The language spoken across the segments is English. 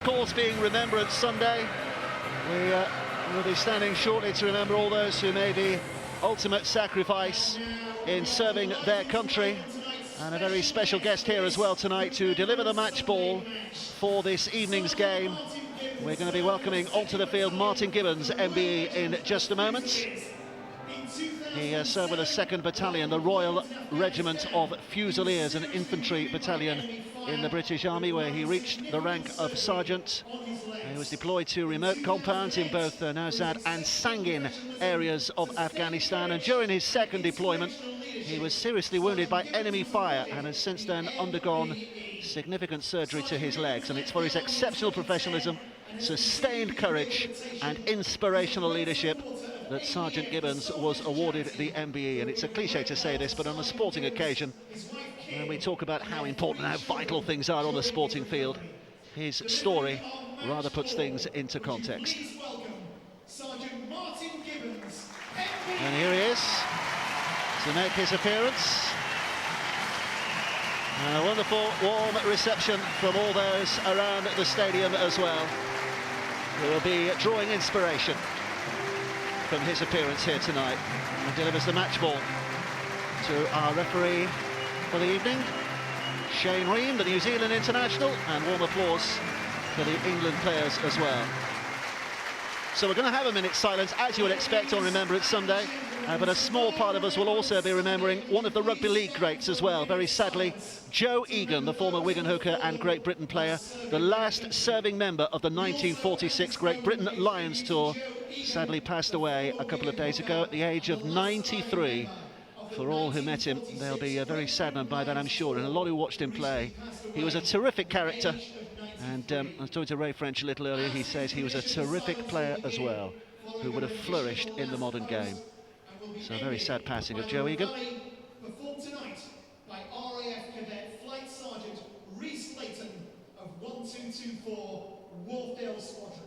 Of course, being Remembrance Sunday, we will be standing shortly to remember all those who made the ultimate sacrifice in serving their country. And a very special guest here as well tonight to deliver the match ball for this evening's game. We're going to be welcoming onto the field Martin Gibbons, MBE, in just a moment. He served with the 2nd Battalion, the Royal Regiment of Fusiliers, an infantry battalion in the British Army, where he reached the rank of sergeant. He was deployed to remote compounds in both Nowzad and Sangin areas of Afghanistan, and during his 2nd deployment he was seriously wounded by enemy fire and has since then undergone significant surgery to his legs. And it's for his exceptional professionalism, sustained courage and inspirational leadership that Sergeant Gibbons was awarded the MBE. And it's a cliche to say this, but on a sporting occasion, when we talk about how important and how vital things are on the sporting field, his story rather puts things into context. And here he is to make his appearance. And a wonderful warm reception from all those around the stadium as well, who will be drawing inspiration from his appearance here tonight. And delivers the match ball to our referee for the evening, Shane Ream, the New Zealand international, and warm applause for the England players as well. So we're going to have a minute's silence, as you would expect on Remembrance Sunday, but a small part of us will also be remembering one of the rugby league greats as well. Very sadly, Joe Egan, the former Wigan hooker and Great Britain player, the last serving member of the 1946 Great Britain Lions tour, sadly passed away a couple of days ago at the age of 93. For all who met him, they'll be very saddened by that, I'm sure, and a lot who watched him play. He was a terrific character, and I was talking to Ray French a little earlier. He says he was a terrific player as well, who would have flourished in the modern game. So a very sad passing of Joe Egan. Performed tonight by RAF Cadet Flight Sergeant Rhys Layton of 1224 Wharfdale Squadron.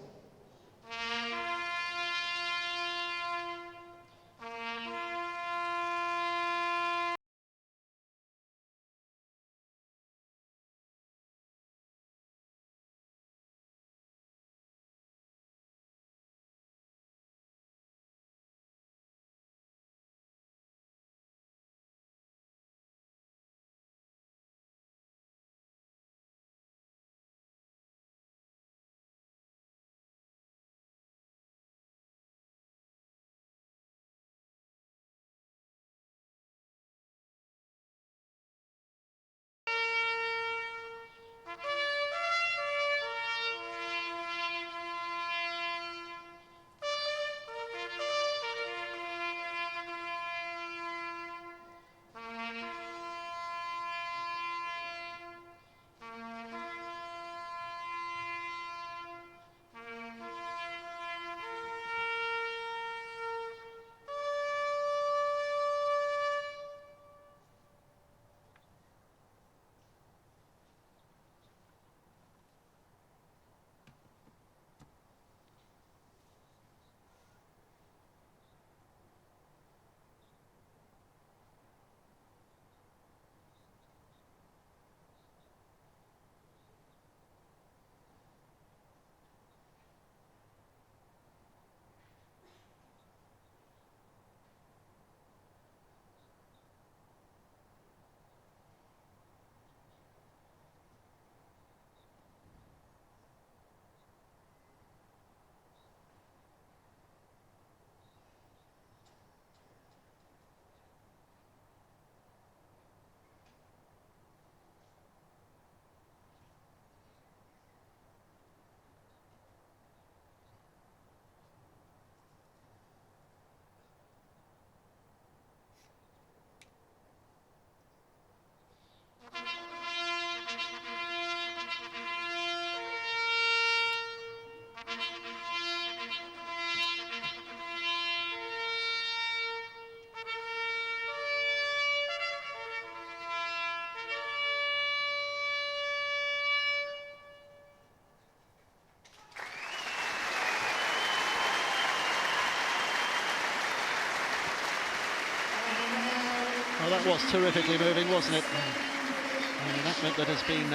Well, that was terrifically moving, wasn't it? An enactment that has been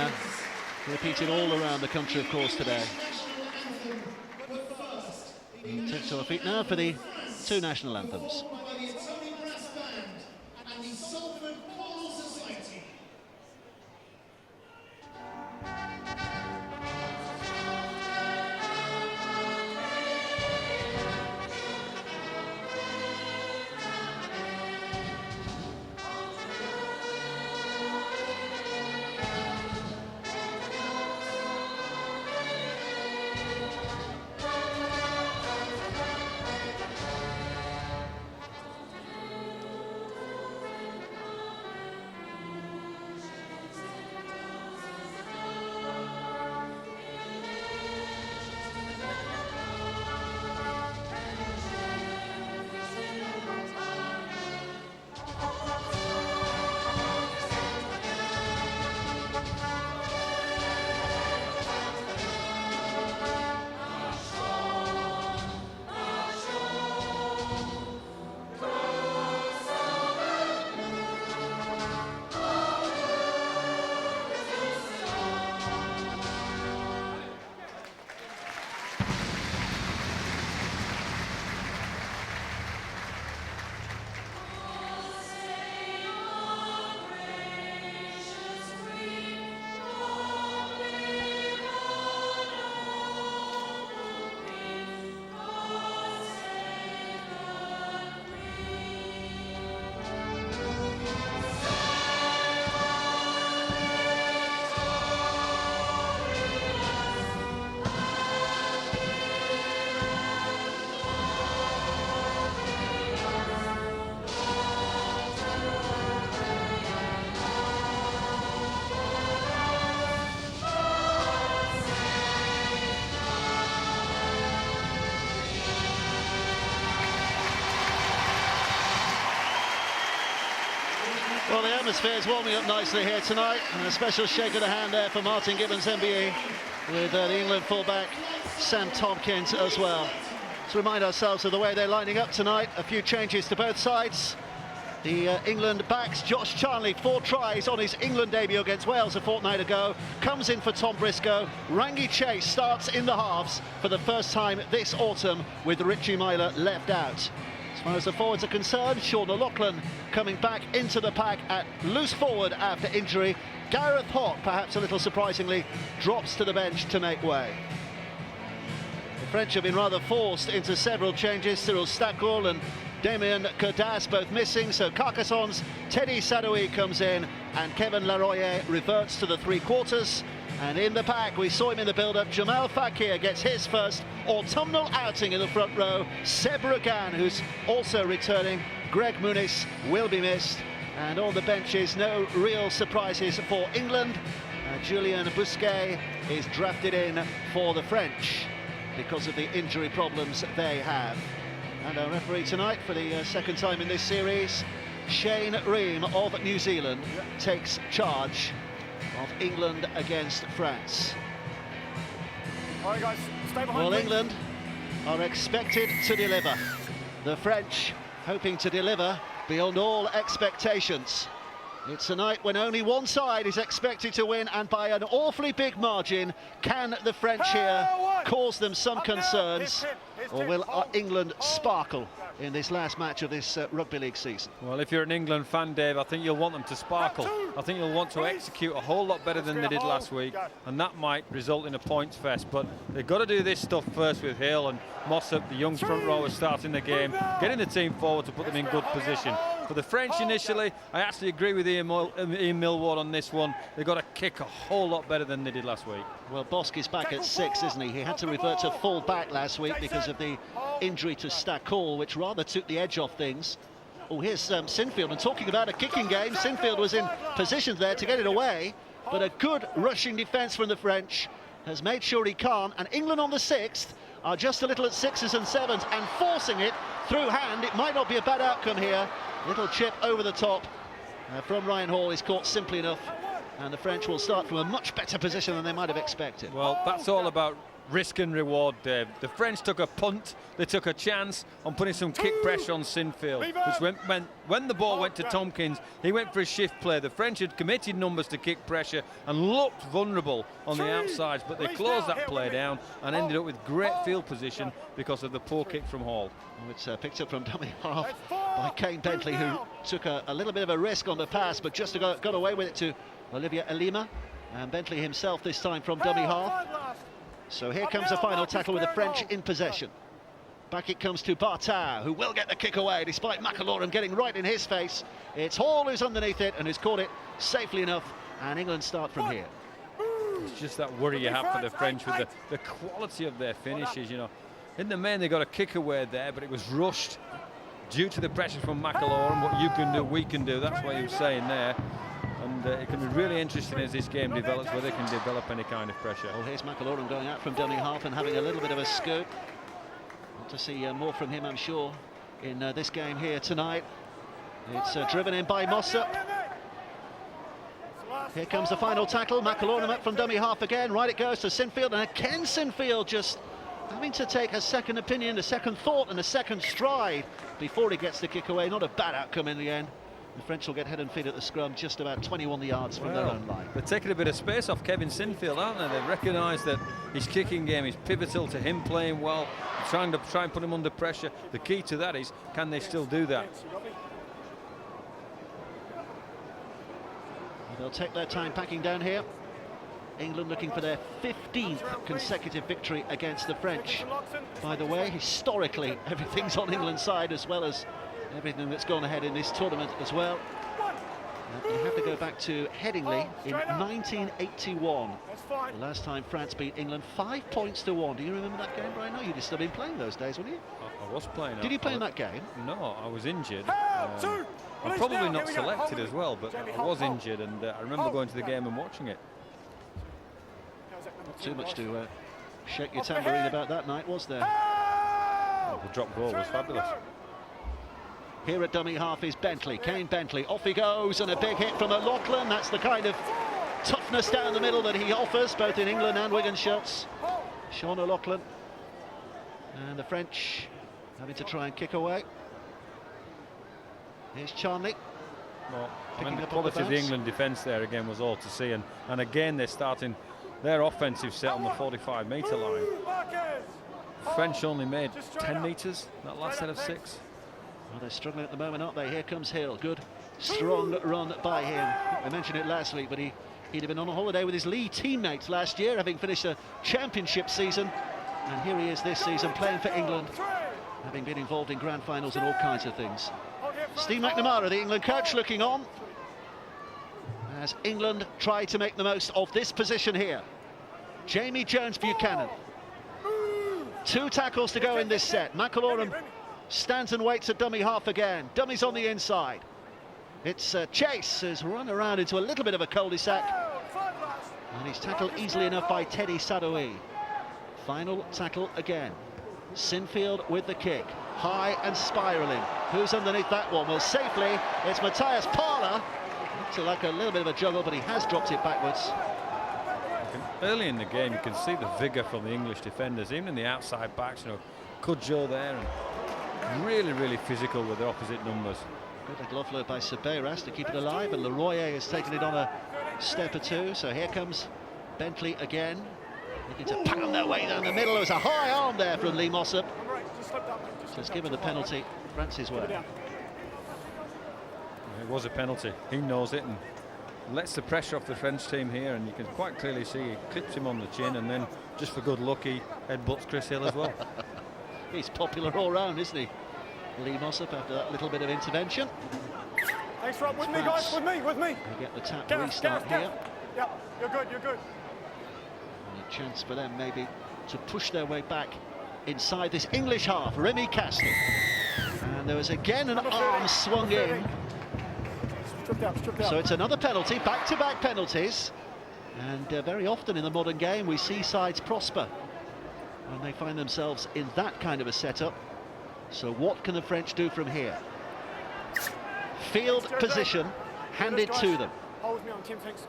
repeated all around the country, of course, today. Take to our feet now for the two national anthems. Well, the atmosphere is warming up nicely here tonight, and a special shake of the hand there for Martin Gibbons, MBE, with the England fullback Sam Tomkins as well. To remind ourselves of the way they're lining up tonight, a few changes to both sides. The England backs, Josh Charnley, 4 tries on his England debut against Wales a fortnight ago, comes in for Tom Briscoe. Rangi Chase starts in the halves for the first time this autumn, with Richie Myler left out. As far as the forwards are concerned, Sean O'Loughlin coming back into the pack at loose forward after injury. Gareth Hawke, perhaps a little surprisingly, drops to the bench to make way. The French have been rather forced into several changes. Cyril Stakul and Damien Kodas both missing, so Carcassonne's Teddy Sadoui comes in and Kevin Laroyer reverts to the 3/4. And in the pack, we saw him in the build-up, Jamal Fakir gets his first autumnal outing in the front row. Seb Regan, who's also returning. Greg Muniz will be missed. And on the benches, no real surprises for England. Julien Bousquet is drafted in for the French because of the injury problems they have. And our referee tonight for the second time in this series, Shane Ream of New Zealand, takes charge of England against France. All right, guys, stay behind. Well, England are expected to deliver. The French hoping to deliver beyond all expectations. It's a night when only one side is expected to win, and by an awfully big margin. Can the French here cause them some concerns, or will England sparkle in this last match of this rugby league season? Well, if you're an England fan, Dave, I think you'll want them to sparkle. I think you'll want to execute a whole lot better than they did last week, and that might result in a points fest. But they've got to do this stuff first with Hill and Mossop, the young front rowers starting the game, getting the team forward to put them in good position. For the French initially, I actually agree with Ian Millward on this one. They've got to kick a whole lot better than they did last week. Well, Bosk is back at 6, isn't he? He had to revert to full back last week because of the injury to Stakul, which rather took the edge off things. Oh, here's Sinfield, and talking about a kicking game, Sinfield was in position there to get it away, but a good rushing defence from the French has made sure he can't, and England on the 6th are just a little at 6s and 7s and forcing it through hand. It might not be a bad outcome here. Little chip over the top from Ryan Hall is caught simply enough, and the French will start from a much better position than they might have expected. Well, that's all about risk and reward, Dave. The French took a punt, they took a chance on putting some kick pressure on Sinfield, which when the ball went to Tompkins, he went for a shift play. The French had committed numbers to kick pressure and looked vulnerable on the outsides, but they closed that play down and ended up with great field position because of the poor kick from Hall. It's picked up from dummy half by Kane Bentley, who took a little bit of a risk on the pass, but just got away with it to Olivier Elima, and Bentley himself this time from dummy half. So here comes the final tackle with the French in possession. Back it comes to Bartha, who will get the kick away despite McIlaurin getting right in his face. It's Hall who's underneath it and who's caught it safely enough, and England start from here. It's just that worry you have for the French with the quality of their finishes, you know. In the main, they got a kick away there, but it was rushed due to the pressure from McIlaurin. What you can do, we can do. That's what he was saying there. And it can be really interesting as this game develops, where they can develop any kind of pressure. Well, here's McIlaurin going out from dummy half and having a little bit of a scoop. Want to see more from him, I'm sure, in this game here tonight. It's driven in by Mossop. Here comes the final tackle. McIlaurin up from dummy half again. Right it goes to Sinfield, and again Sinfield just having to take a second opinion, a second thought and a second stride before he gets the kick away. Not a bad outcome in the end. The French will get head and feet at the scrum just about 21 yards from their own line. They're taking a bit of space off Kevin Sinfield, aren't they? They recognise that his kicking game is pivotal to him playing well, trying to put him under pressure. The key to that is, can they still do that? They'll take their time packing down here. England looking for their 15th consecutive victory against the French. By the way, historically, everything's on England's side, as well as everything that's gone ahead in this tournament as well. You have to go back to Headingley in 1981. The last time France beat England 5-1. Do you remember that game, Brian? No, you'd have still been playing those days, wouldn't you? I was playing. Did you play in that game? No, I was injured. I'm probably not selected as well, but I was injured, and I remember going to the game and watching it. Not too much to shake your tambourine about that night, was there? Oh, the drop goal was fabulous. Here at dummy half is Bentley, Kane Bentley. Off he goes, and a big hit from O'Loughlin. That's the kind of toughness down the middle that he offers, both in England and Wigan shirts. Sean O'Loughlin. And the French having to try and kick away. Here's Charnley. Well, I mean, the quality of the England defence there again was all to see, and again they're starting their offensive set on the 45-metre line. French only made 10 metres, that last set of 6. Well, they're struggling at the moment, aren't they? Here comes Hill. Good, strong run by him. I mentioned it last week, but he'd have been on a holiday with his Leeds teammates last year, having finished a championship season. And here he is this season, playing for England, having been involved in grand finals and all kinds of things. Steve McNamara, the England coach, looking on as England try to make the most of this position here. Jamie Jones-Buchanan. 2 tackles to go in this set. McIlaurin stands and waits at dummy half again. Dummy's on the inside. It's Chase who's run around into a little bit of a cul-de-sac, and he's tackled easily enough by Teddy Sadoui. Final tackle again. Sinfield with the kick, high and spiralling. Who's underneath that one? Well, safely, it's Matthias Parler. Looks like a little bit of a juggle, but he has dropped it backwards. Early in the game, you can see the vigour from the English defenders, even in the outside backs. You know, Cudjoe there, and really, really physical with their opposite numbers. Good glove load by Sabeiras to keep it alive, and Leroyer has taken it on a step or two. So here comes Bentley again, looking to pound their way down the middle. There was a high arm there from Lee Mossop. So it's given the penalty France's way. It was a penalty. He knows it and lets the pressure off the French team here, and you can quite clearly see he clips him on the chin, and then just for good luck he headbutts Chris Hill as well. He's popular all round, isn't he? Lee Mossop after that little bit of intervention. Thanks, Rob. With me, guys. With me. They get the tap restart here. Yeah, you're good. And a chance for them maybe to push their way back inside this English half. Remy Castle. And there was again an arm swung in. Stripped out. So it's another penalty, back-to-back penalties. And very often in the modern game we see sides prosper when they find themselves in that kind of a setup. So what can the French do from here? Field position handed to them. Hold me on, Tim, thanks.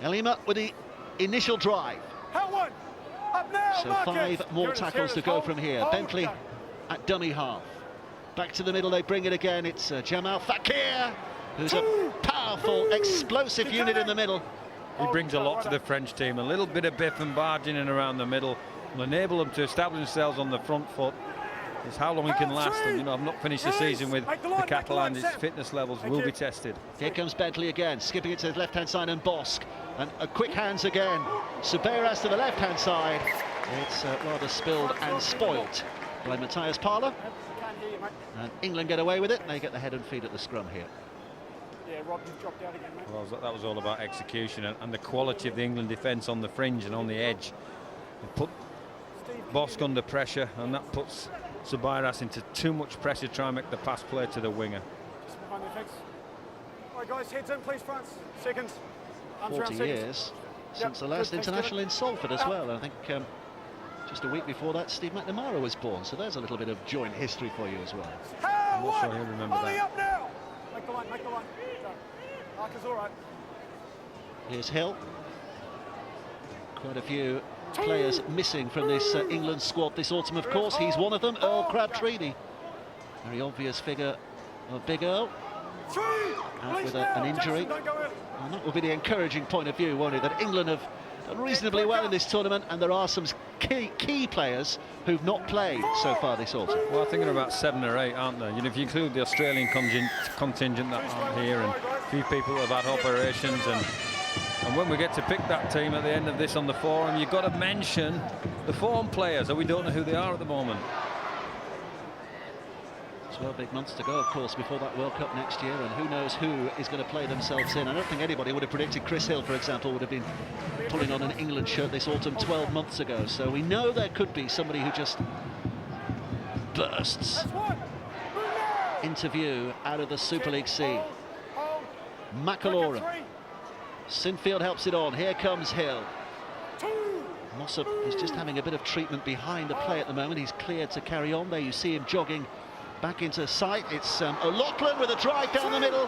Elima with the initial drive. Up now, So Marcus. 5 more Here it is, tackles to here it is. go Hold, from here. hold, Bentley go. at dummy half. Back to the middle, they bring it again. It's Jamal Fakir, who's a powerful, explosive unit in the middle. He brings a lot to the French team. A little bit of biff and barging in around the middle will enable them to establish themselves on the front foot. It's how long he can last. And, you know, I've not finished the season with the Catalan. His fitness levels will be tested. Here comes Bentley again, skipping it to the left-hand side, and Bosk. And quick hands again. Subeiras to the left-hand side. It's rather spilled and spoilt by Matthias Parler. And England get away with it. They get the head and feet at the scrum here. Yeah, Rob, you've dropped out again, mate. Well, that was all about execution and the quality of the England defence on the fringe and on the edge. They put Bosk under pressure, and that puts Subeiras into too much pressure to try and make the pass play to the winger. Just behind the fence. All right, guys, heads in, please, France. Seconds. Arms 40 around seconds. years Yep, since the last good, thanks, international Kevin. in Salford as well. I think just a week before that, Steve McNamara was born. So there's a little bit of joint history for you as well. I'm not sure he'll remember that. Up now. Make the line, make the line. Go. Marcus, all right. Here's Hill. Quite a few players missing from this England squad this autumn, of course. He's one of them, Earl Crabtree, the very obvious figure of Big Earl, out with an injury. Jason, don't go early. And that will be the encouraging point of view, won't it, that England have done reasonably well in this tournament, and there are some key players who've not played so far this autumn. Well, I think there are about 7 or 8, aren't there? You know, if you include the Australian contingent that aren't here, and a few people that have had operations, and when we get to pick that team at the end of this on the forum, you've got to mention the form players, and we don't know who they are at the moment. 12 big months to go, of course, before that World Cup next year, and who knows who is going to play themselves in. I don't think anybody would have predicted Chris Hill, for example, would have been pulling on an England shirt this autumn 12 months ago. So we know there could be somebody who just bursts into view out of the Super League C. McIlaurin. Sinfield helps it on. Here comes Hill. Mossop is just having a bit of treatment behind the play at the moment. He's cleared to carry on. There you see him jogging back into sight. It's O'Loughlin with a drive down the middle,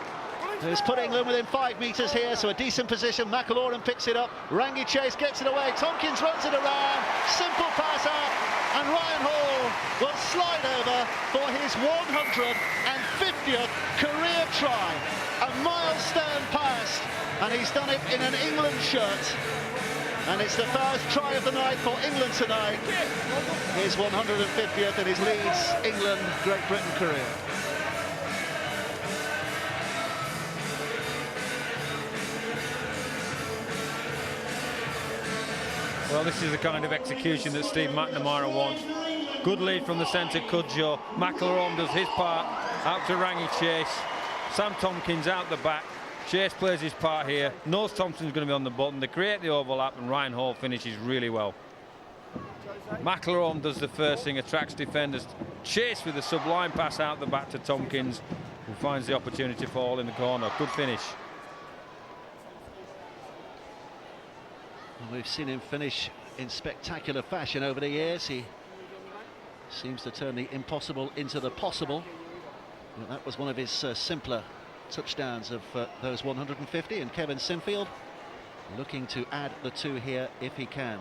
who's put England within 5 metres here, so a decent position. McIlaurin picks it up. Rangi Chase gets it away. Tompkins runs it around. Simple pass out, and Ryan Hall will slide over for his 150th career try. A milestone pass, and he's done it in an England shirt. And it's the first try of the night for England tonight. His 150th in his Leeds, England, Great Britain career. Well, this is the kind of execution that Steve McNamara wants. Good lead from the centre, Cudjoe. McIlaurin does his part, out to Rangi Chase. Sam Tompkins out the back. Chase plays his part here, knows Thompson's going to be on the button, they create the overlap, and Ryan Hall finishes really well. McIlaurin does the first thing, attracts defenders. Chase with a sublime pass out the back to Tompkins, who finds the opportunity for Hall in the corner. Good finish. Well, we've seen him finish in spectacular fashion over the years. He seems to turn the impossible into the possible. Well, that was one of his simpler touchdowns of those 150, and Kevin Sinfield looking to add the 2 here if he can.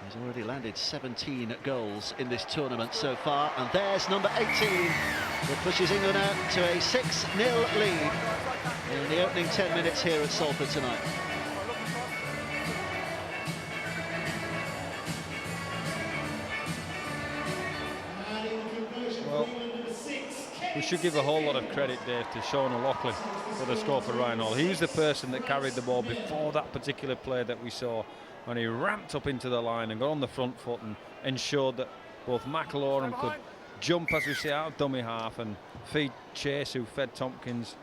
He's already landed 17 goals in this tournament so far, and there's number 18 that pushes England out to a 6-0 lead in the opening 10 minutes here at Salford tonight. Well, we should give a whole lot of credit, Dave, to Sean O'Loughlin for the score for Ryan Hall. He was the person that carried the ball before that particular play that we saw, and he ramped up into the line and got on the front foot and ensured that both McIlaurin could jump, as we say, out of dummy half and feed Chase, who fed Tompkins,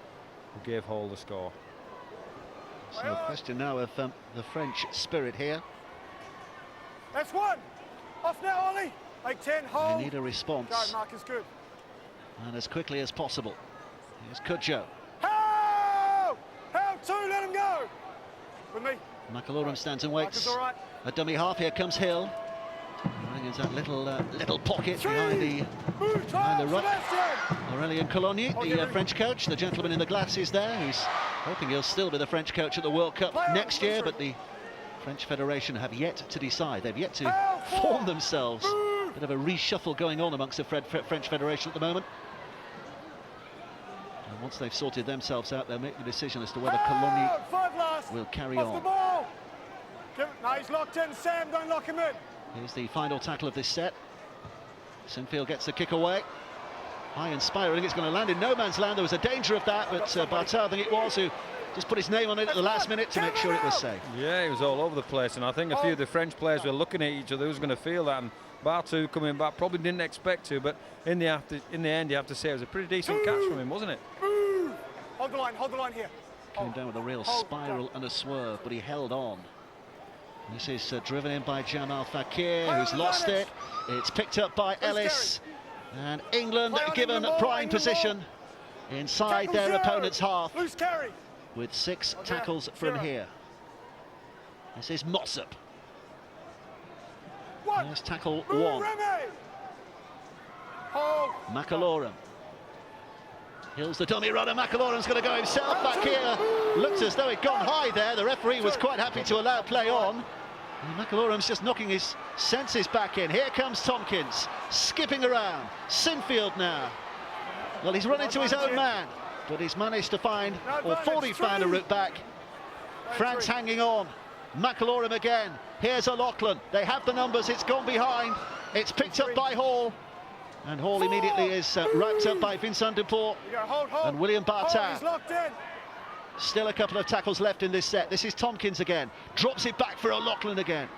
who gave Hall the score. So a question now of the French spirit here. That's 1. Off now, Ollie. Make 10, hold. They need a response, Go, Marcus, good. and as quickly as possible. Here's Cudjoe. Help! Help, 2, let him go. With me. McIlaurin stands and waits. Marcus, all right. A dummy half, here comes Hill. Running Finds that little pocket behind the ruck. Aurélien Cologny, the French coach, the gentleman in the glasses there, who's hoping he'll still be the French coach at the World Cup next year, but the French Federation have yet to decide. They've yet to form themselves. Bit of a reshuffle going on amongst the French Federation at the moment. And once they've sorted themselves out, they'll make the decision as to whether Cologny will carry on. No, he's locked in. Sam, don't lock him in. Here's the final tackle of this set. Sinfield gets the kick away. High and spiraling, it's going to land in no man's land. There was a danger of that, but Barthel, I think it was, who just put his name on it at the last minute to make sure it was safe. Yeah, he was all over the place, and I think a few of the French players were looking at each other who's going to feel that, and Barthel coming back probably didn't expect to, but in the end you have to say it was a pretty decent catch from him, wasn't it? Hold the line here. Came down with a real spiral and a swerve, but he held on. This is driven in by Jamal Fakir, who's lost it. It's picked up by Ellis. And England given prime position inside their opponent's half with 6 tackles from here. This is Mossop. There's tackle 1. McAlorum. Here's the dummy runner. McAlorum's going to go himself. Fakir looked as though he'd gone high there. The referee was quite happy to allow play on. And McAlorum's just knocking his senses back in. Here comes Tompkins, skipping around. Sinfield now. Well, he's run into his own man, but he's managed to find, or thought he found a route back. France hanging on. McAlorum again. Here's O'Loughlin. They have the numbers. It's gone behind. It's picked up by Hall. And Hall immediately is wrapped up by Vincent Dupont and William Barthel. Still a couple of tackles left in this set. This is Tompkins again. Drops it back for O'Loughlin again.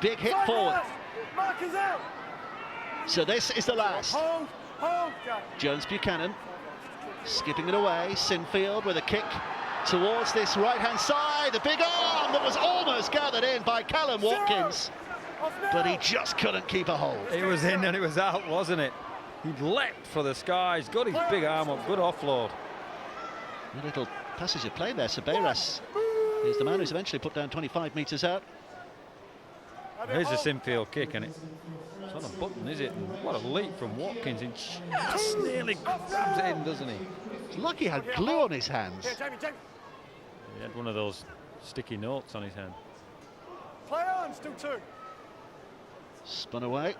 Big hit forward. So this is the last. Jones Buchanan skipping it away. Sinfield with a kick towards this right-hand side. The big arm that was almost gathered in by Callum Watkins. But he just couldn't keep a hold. It was in and it was out, wasn't it? He leapt for the skies, got his big arm up, good offload. A little passage of play there. Sabeiras is the man who's eventually put down 25 metres out. Here's a Sinfield kick, and it's not a button, is it? And what a leap from Watkins. He just nearly grabs it in, doesn't he? It's lucky he had glue on his hands. He had one of those sticky notes on his hand. Play on, still 2. Spun away.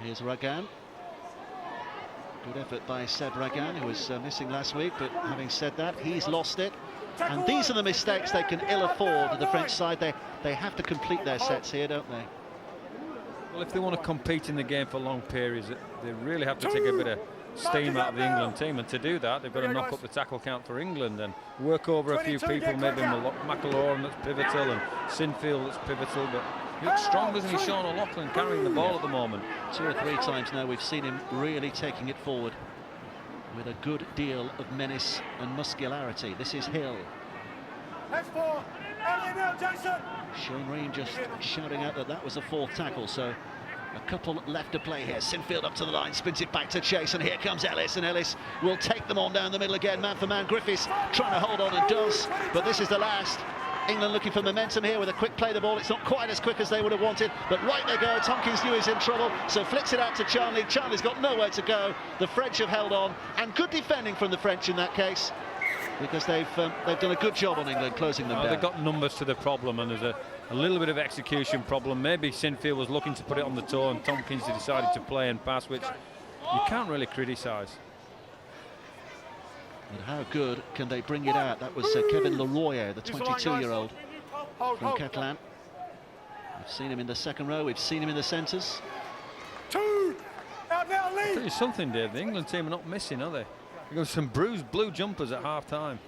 Here's Ragan. Good effort by Seb Ragan, who was missing last week, but having said that, he's lost it. And these are the mistakes they can ill afford, the French side. They have to complete their sets here, don't they? Well, if they want to compete in the game for long periods, they really have to take a bit of steam out of the England team, and to do that, they've got to knock up the tackle count for England and work over a few people, maybe McAlorum that's pivotal and Sinfield that's pivotal, but he looks strong, doesn't he, Sean O'Loughlin, carrying the ball at the moment. 2 or 3 times now we've seen him really taking it forward with a good deal of menace and muscularity. This is Hill. Shane Ream just shouting out that was a 4th tackle, so a couple left to play here. Sinfield up to the line, spins it back to Chase, and here comes Ellis, and Ellis will take them on down the middle again. Man for man, Griffiths trying to hold on and does, but this is the last. England looking for momentum here with a quick play of the ball. It's not quite as quick as they would have wanted, but right they go. Tompkins knew he's in trouble, so flicks it out to Charlie. Charlie's got nowhere to go. The French have held on, and good defending from the French in that case, because they've done a good job on England closing them down. They've got numbers to the problem, and there's a little bit of execution problem. Maybe Sinfield was looking to put it on the toe, and Tompkins decided to play and pass, which you can't really criticise. And how good can they bring it out? That was Kevin Leroy, the 22-year-old from Catalan. We've seen him in the second row, we've seen him in the centres. I'll tell you something, Dave, the England team are not missing, are they? They've got some bruised blue jumpers at half-time.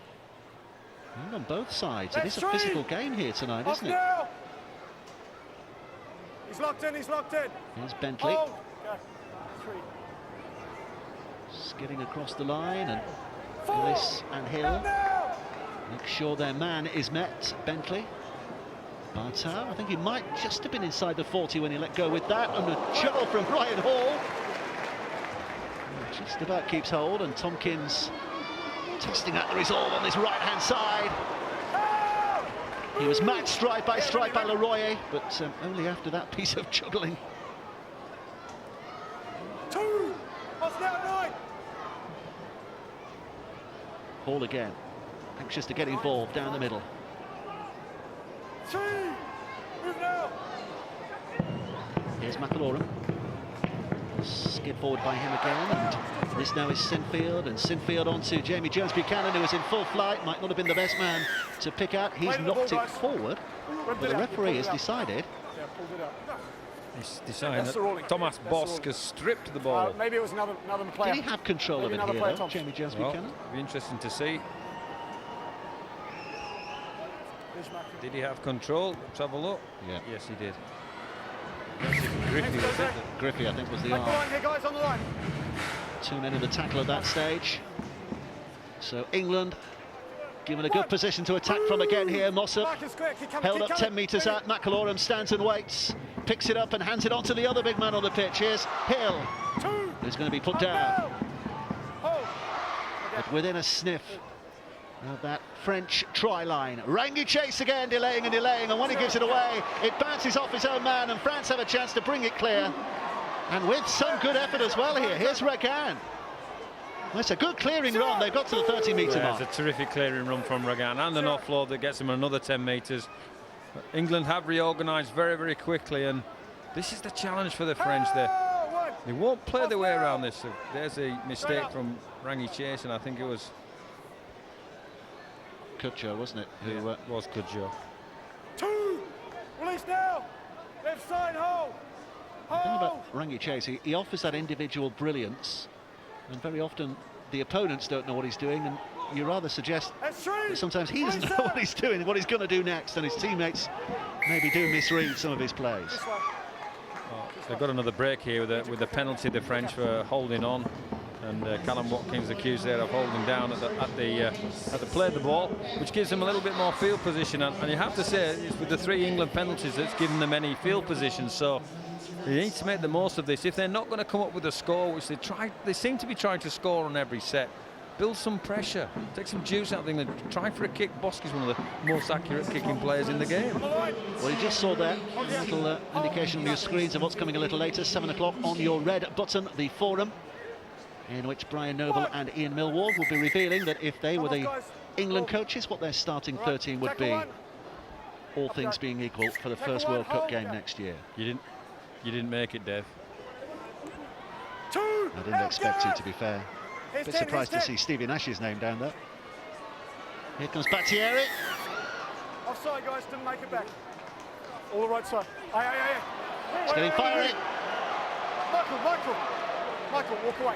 And on both sides, it is a physical game here tonight, isn't it? He's locked in, he's locked in. Here's Bentley. Skidding across the line, and Ellis and Hill make sure their man is met. Bentley. Barthel, I think he might just have been inside the 40 when he let go with that, and a juggle from Ryan Hall. Just about keeps hold, and Tompkins testing out the resolve on this right-hand side. He was matched strike by Laroye, but only after that piece of juggling. 2. Off now, 9. Hall again, anxious to get involved down the middle. 3. Move now. Here's McIlroy. Skid forward by him again, and this now is Sinfield, and Sinfield on to Jamie Jones-Buchanan, who is in full flight, might not have been the best man to pick out. He's knocked it forward, but the referee has decided. Yeah, pulled it out. He's decided That's the ruling. that Thomas That's the Bosk ruling. has stripped the ball. Maybe it was another player. Did he have control Maybe of it another here, player, though, Tom. Jamie Well, Jones-Buchanan? it'll be interesting to see. Did he have control? Let's have a look. Yeah. Yes, he did. Griffey was it. Griffey, I think, was the Back the arm. line here, guys, on the line. 2 men in the tackle at that stage. So England given a good position to attack from again here. Mossop Marcus, quick, keep coming, held keep up coming. 10 metres out. McIlroy stands and waits, picks it up and hands it on to the other big man on the pitch. Here's Hill, 2. who's going to be put Up down. now. Hold. But within a sniff of that French try line. Rangi Chase again, delaying, and when he gives it away, it bounces off his own man, and France have a chance to bring it clear. And with some good effort as well here. Here's Regan. Well, it's a good clearing run. They've got to the 30-metre Yeah, mark. it's a terrific clearing run from Regan, and an offload that gets him another 10 metres. England have reorganised very, very quickly, and this is the challenge for the French. They won't play their way around this. So there's a mistake from Rangi Chase, and I think it was Kutcher, wasn't it? Who was Kudjoe. 2. Release now. Left side, hold. The thing Hold. about Rangi Chase, he offers that individual brilliance, and very often the opponents don't know what he's doing, and you rather suggest That's 3. that sometimes he doesn't know what he's doing, what he's going to do next, and his teammates maybe do misread some of his plays. This way. They've got another break here with the penalty, the French, for holding on, and Callum Watkins accused there of holding down at the play of the ball, which gives them a little bit more field position, and you have to say it's with the 3 England penalties that's given them any field position, so they need to make the most of this. If they're not going to come up with a score, which they seem to be trying to score on every set, build some pressure, take some juice out of England, try for a kick. Bosk is one of the most accurate kicking players in the game. Well, you just saw there a little indication on your screens of what's coming a little later, 7 o'clock on your red button, the forum, in which Brian Noble and Ian Millwall will be revealing that if they were the England coaches, what their starting 13 would be, all things being equal, for the first World Cup game next year. You didn't make it, Dave. 2. I didn't expect to be fair. A bit surprised to see Stevie Nash's name down there. Here comes Battieri. Offside, guys, didn't make it back. All the right side. Aye. It's getting fiery. Michael, walk away.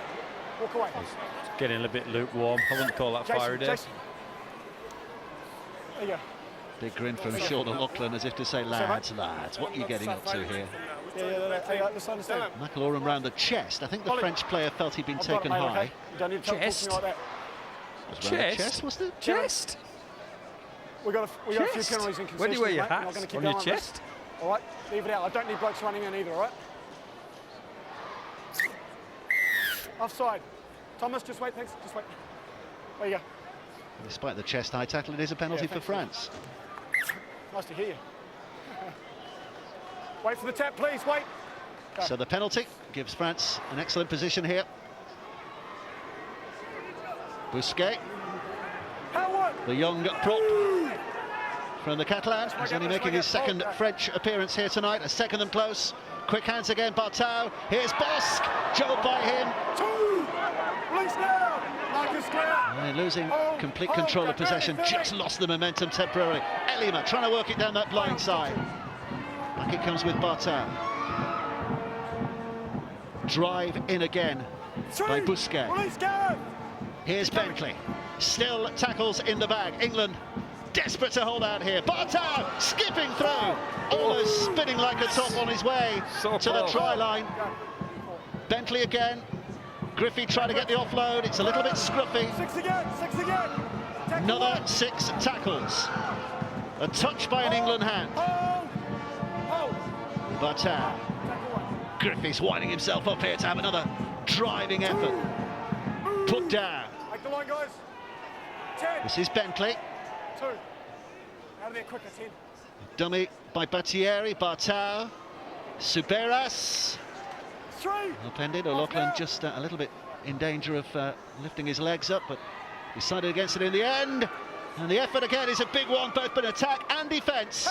Walk away. It's getting a bit lukewarm. I wouldn't call that fiery, Dave. Jason. There you go. Big grin from Sean O'Loughlin, as if to say, lads, what are you getting up to here? Yeah, let's understand. McIlroy round the chest. I think the French player felt he'd been taken high. You don't need to talk to Chest? me like that. Was round the chest, was it? Chest? We got a few Chest? penalties in Where do you wear your concessions, mate. We're not hats? gonna keep On your going like this. chest? All right, leave it out. I don't need blokes running in either, all right? Offside. Thomas, just wait, thanks. Just wait. There you go. Despite the chest high tackle, it is a penalty for thanks, France. Nice to hear you. Wait for the tap, please, wait. Go. So the penalty gives France an excellent position here. Busquets, Howard! the young prop from the Catalan, is only making his second French appearance here tonight. A second them close. Quick hands again, Bartau. Here's Bosk, jolted by him. 2! Release now! Marcus clear! And they're losing complete control of possession, just lost the momentum temporarily. Elima trying to work it down that blind side. Back it comes with Bartau. Drive in again by Busquets. Release, Gareth! Here's Bentley. Still tackles in the bag. England desperate to hold out here. Bartau skipping through, almost spinning like a top on his way to the try line. Bentley again. Griffey trying to get the offload. It's a little bit scruffy. 6 again, 6 again! Tackle Another one. 6 tackles. A touch by an England hand. Hold! Bartau. Tackle one. Griffey's winding himself up here to have another driving effort. Put down. Make the line, guys. 10, This is Bentley. 2. Out of there quicker, 10. Dummy by Batieri, Bartau, Suberas. 3. Upended. O'Loughlin just a little bit in danger of lifting his legs up, but decided against it in the end. And the effort again is a big one, both in attack and defence.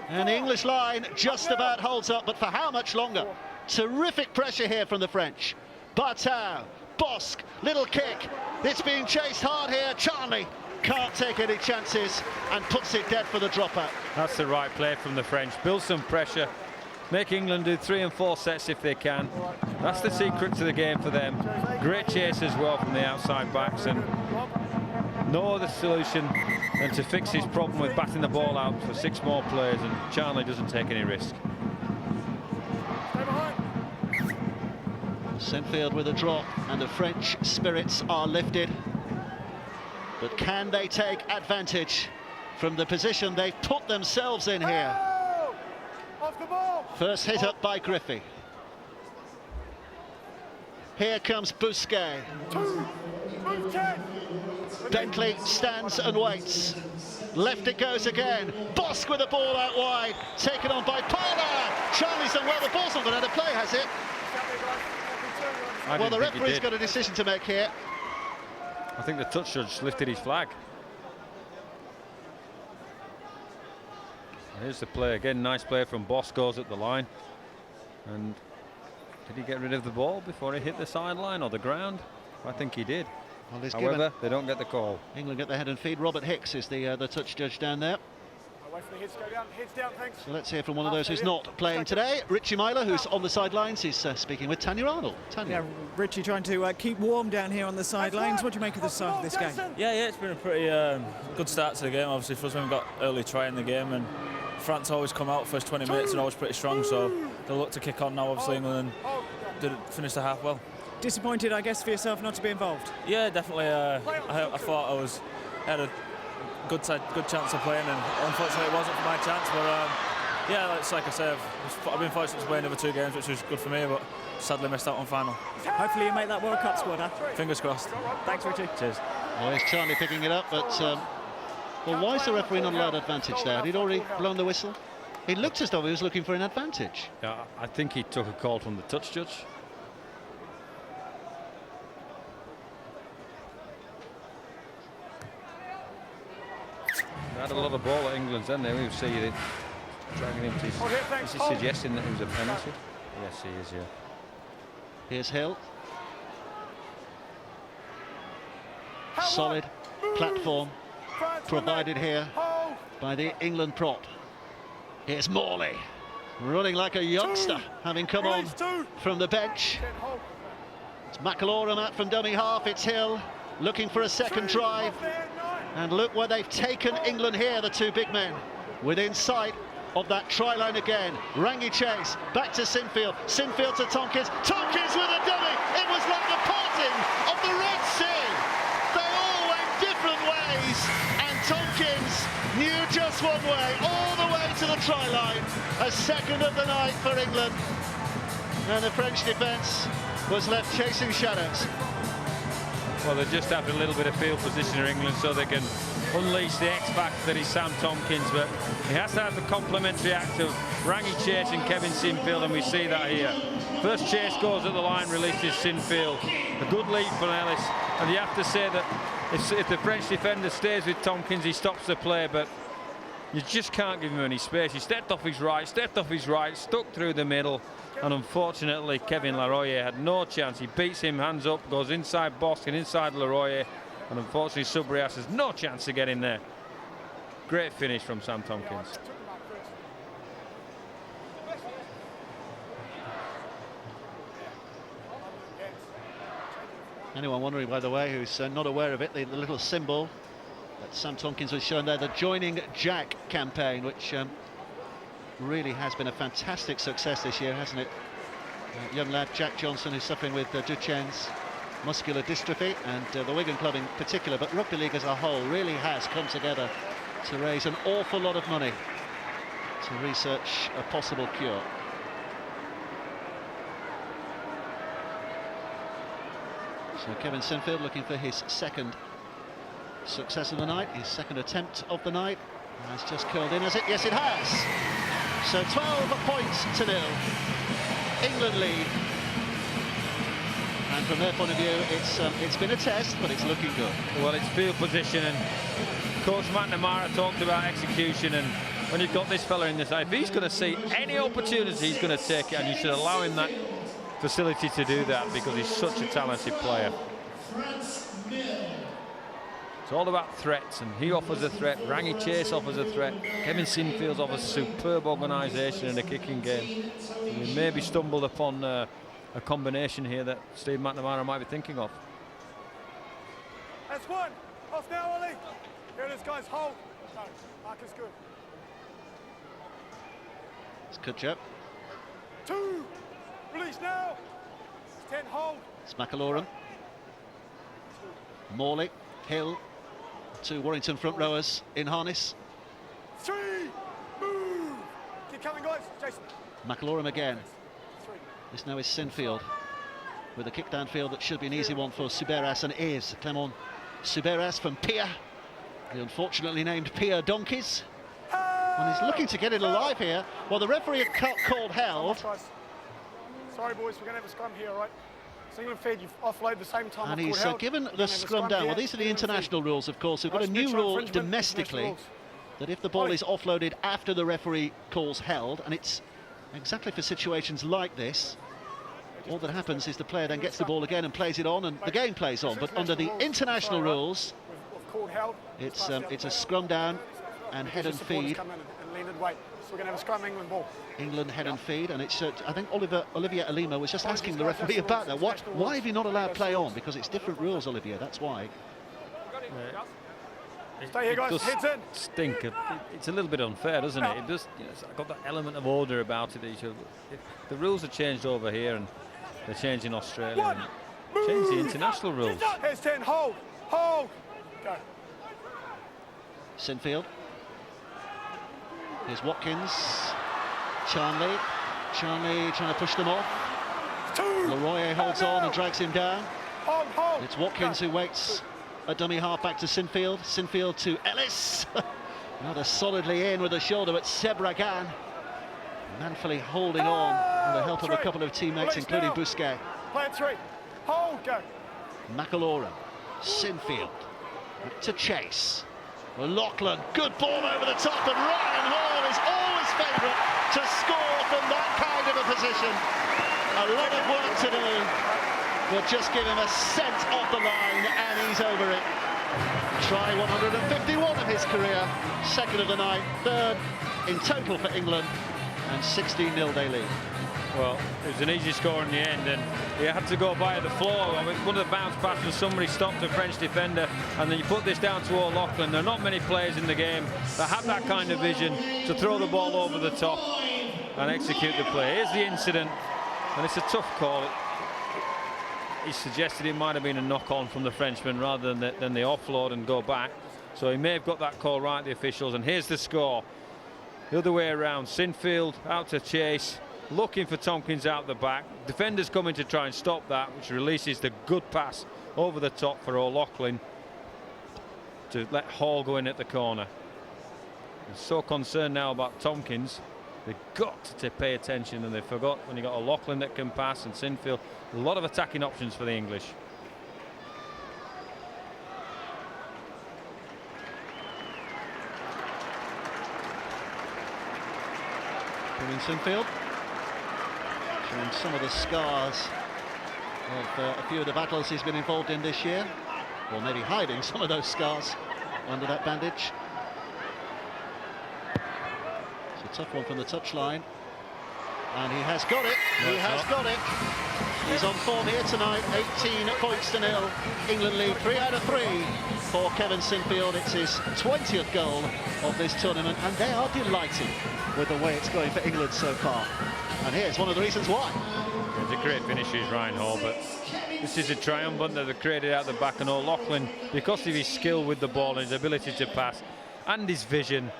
And the English line just about holds up, but for how much longer? Terrific pressure here from the French. Bartau, Bosque, little kick. It's being chased hard here. Charnley can't take any chances and puts it dead for the dropout. That's the right play from the French. Build some pressure. Make England do 3 and 4 sets if they can. That's the secret to the game for them. Great chase as well from the outside backs, and no other solution than to fix his problem with batting the ball out for 6 more players, and Charnley doesn't take any risk. Sinfield with a drop, and the French spirits are lifted. But can they take advantage from the position they've put themselves in here? Off the ball. First hit up by Griffey. Here comes Bousquet. 2. Move 10. Bentley stands and waits. Left it goes again. Bosque with the ball out wide. Taken on by Parler. Charlie's done well. The ball's not gone out of play, has it? Well, the referee's got a decision to make here. I think the touch judge lifted his flag. Here's the play again. Nice play from Bosque, goes at the line. And did he get rid of the ball before he hit the sideline or the ground? I think he did. Well, he's However, they don't get the call. England get the head and feed. Robert Hicks is the touch judge down there. Away from the heads, go down. Heads down, thanks. So let's hear from one of those who's not playing today. Richie Myler, who's on the sidelines, is speaking with Tanya Arnold. Tanya. Yeah, Richie trying to keep warm down here on the sidelines. What do you make of the start of this game? Yeah, it's been a pretty good start to the game. Obviously, for us, when we got early try in the game, and France always come out first 20 minutes and always pretty strong, so they'll look to kick on now. Obviously, England didn't finish the half well. Disappointed, I guess, for yourself not to be involved? Yeah, definitely. I thought I had a good chance of playing, and unfortunately it wasn't for my chance. But yeah, it's like I say, I've been fortunate to play another 2 games, which was good for me, but sadly missed out on final. Hopefully you make that World Cup squad, huh? Fingers crossed. Thanks, Richie. Cheers. Well, here's Charlie picking it up, but well, why is the referee not allowed advantage there? He'd already blown the whistle. He looked as though he was looking for an advantage. Yeah, I think he took a call from the touch judge. They had a lot of ball at England's end there. We see it dragging him to his. Is he suggesting that it was a penalty? Yes, he is, yeah. Here's Hill. Solid platform provided here by the England prop. Here's Morley, running like a youngster, having come on from the bench. It's McIlroy out from dummy half. It's Hill looking for a second drive. And look where they've taken England here, the 2 big men, within sight of that try line again. Rangi chase, back to Sinfield. Sinfield to Tompkins. Tompkins with a dummy. It was like the parting of the Red Sea. They all went different ways, and Tompkins knew just one way, all the way to the try line. A second of the night for England. And the French defence was left chasing shadows. Well, they just have a little bit of field position in England so they can unleash the X-factor that is Sam Tompkins, but he has to have the complementary act of Rangi Chase and Kevin Sinfield, and we see that here. First chase goes at the line, releases Sinfield. A good lead for Ellis, and you have to say that if the French defender stays with Tompkins, he stops the play, but you just can't give him any space. He stepped off his right, stuck through the middle, and unfortunately Kevin Laroye had no chance. He beats him hands up, goes inside Bosque and inside Laroye, and unfortunately Subrias has no chance to get in there. Great finish from Sam Tompkins. Anyone wondering, by the way, who's not aware of it, the little symbol that Sam Tompkins was shown there, the Joining Jack campaign, which really has been a fantastic success this year, hasn't it? Young lad Jack Johnson, who's suffering with Duchenne's muscular dystrophy, and the Wigan club in particular, but rugby league as a whole really has come together to raise an awful lot of money to research a possible cure. So Kevin Sinfield looking for his second success of the night, his second attempt of the night. Has just curled in, has it? Yes, it has. So 12 points to 0. England lead. And from their point of view, it's been a test, but it's looking good. Well, it's field position, and Coach McNamara talked about execution, and when you've got this fella in the side, if he's going to see any opportunity, he's going to take it, and you should allow him that facility to do that because he's such a talented player. It's all about threats, and he offers a threat. Rangi Chase offers a threat. Kevin Sinfield offers superb organisation in a kicking game. And we maybe stumbled upon a combination here that Steve McNamara might be thinking of. That's one. Off now, Ollie. Here it is, guys. Hold. No, mark is good. It's Kutcher. 2. Release now. 10. Hold. It's McAlorum. Morley, Hill. 2 Warrington front rowers in harness. 3. Move. Keep coming, guys. Jason. McAlorum again. 3. This now is Sinfield with a kick downfield that should be an easy one for Suberas, and is. Clement Suberas from Pia, the unfortunately named Pia Donkeys. And he's looking to get it alive here. Well, the referee had called held. Sorry, boys, we're going to have a scrum here, right? So England Fed, you've offloaded the same time. And he's given the scrum down. Well, these are the international rules, of course. We've got a new rule domestically that if the ball is offloaded after the referee calls held, and it's exactly for situations like this, all that happens is the player then gets the ball again and plays it on, and the game plays on. But under the international rules, it's a scrum down and head and feed. So we're going to have a scrum England ball. England head and feed, and it's I think Olivier Alima was just asking the referee about that. Why have you not allowed play on? Because it's different rules, Olivier, that's why. Stay here, guys. Heads in. Stink. It's a little bit unfair, doesn't it? It does. It's got that element of order about it. The rules are changed over here, and they're changed in Australia. And change the international rules. Here's 10. Hold. Hold. Go. Sinfield. Here's Watkins. Charnley trying to push them off. 2. Leroy holds on and drags him down. Hold. It's Watkins who waits a dummy half back to Sinfield. Sinfield to Ellis. Another solidly in with the shoulder at Sebragan. Manfully holding on with the help of a couple of teammates, including Bousquet. Play it 3. Hold. Go. McAlorum. Sinfield. To Chase. Lachlan, good ball over the top, and Ryan Hall is always favourite to score from that kind of a position. A lot of work to do, but just give him a cent off the line and he's over it. Try 151 of his career, second of the night, third in total for England, and 16-0 they lead. Well, it was an easy score in the end, and he had to go by the floor. I mean, one of the bounce passes, somebody stopped a French defender, and then you put this down to O'Loughlin. There are not many players in the game that have that kind of vision to throw the ball over the top and execute the play. Here's the incident, and it's a tough call. He suggested it might have been a knock-on from the Frenchman rather than the offload and go back. So he may have got that call right, the officials, and here's the score. The other way around, Sinfield out to Chase, looking for Tompkins out the back. Defenders coming to try and stop that, which releases the good pass over the top for O'Loughlin to let Hall go in at the corner. They're so concerned now about Tompkins, they've got to pay attention, and they forgot when you got O'Loughlin that can pass and Sinfield. A lot of attacking options for the English. Sinfield showing some of the scars of a few of the battles he's been involved in this year, or maybe hiding some of those scars under that bandage. It's a tough one from the touchline, and he has got it. He has got it. He's on form here tonight. 18 points to 0. England lead 3 out of 3 for Kevin Sinfield. It's his 20th goal of this tournament, and they are delighted with the way it's going for England so far. And here's one of the reasons why. It's a great finish, is Ryan Hall, but this is a triumphant that they've created out the back, and O'Loughlin, because of his skill with the ball and his ability to pass and his vision,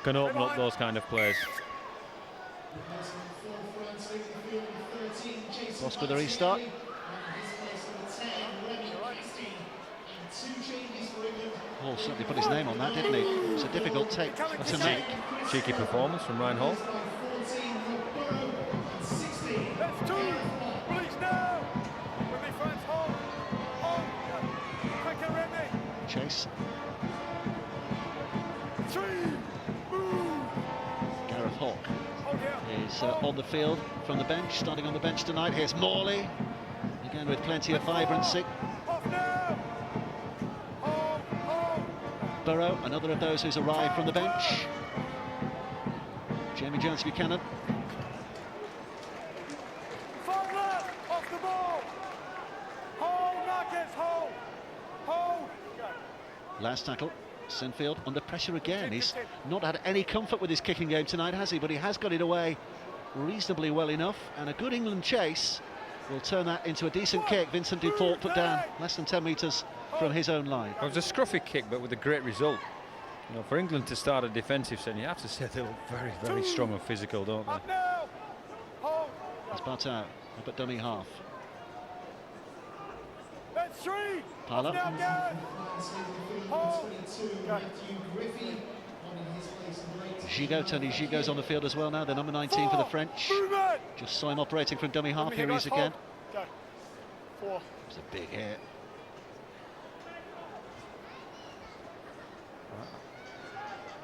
can open up those kind of plays. Lost with the restart. Hall certainly put his name on that, didn't he? It's a difficult take to make. Cheeky performance from Ryan Hall. That's 2. Release now. With me, friends. Hold. Hold. Quick and ready. Chase. 3. Move. Gareth Hawk Hold here. is on the field from the bench, starting on the bench tonight. Here's Morley, again with plenty of vibrancy. Off now. Hold. Hold. Burrow, another of those who's arrived from the bench. Jamie Jones-Buchanan. Front left. Off the ball. Hold, Marcus. Hold. Hold. Go. Last tackle, Sinfield under pressure again. He's not had any comfort with his kicking game tonight, has he? But he has got it away reasonably well enough, and a good England chase will turn that into a decent kick. Vincent Duport put down less than 10 metres from his own line. It was a scruffy kick, but with a great result. You know, for England to start a defensive set, you have to say they look very, very strong and physical, don't they? Up now. Hold. It's Bartow up at dummy half. That's 3. Parlour. Now, Gareth. Hold. Go. Gigot, Tony Gigo's on the field as well now, the number 19 for the French. Movement. Just saw him operating from dummy half. Here Here he is again. Go. 4. It's a big hit.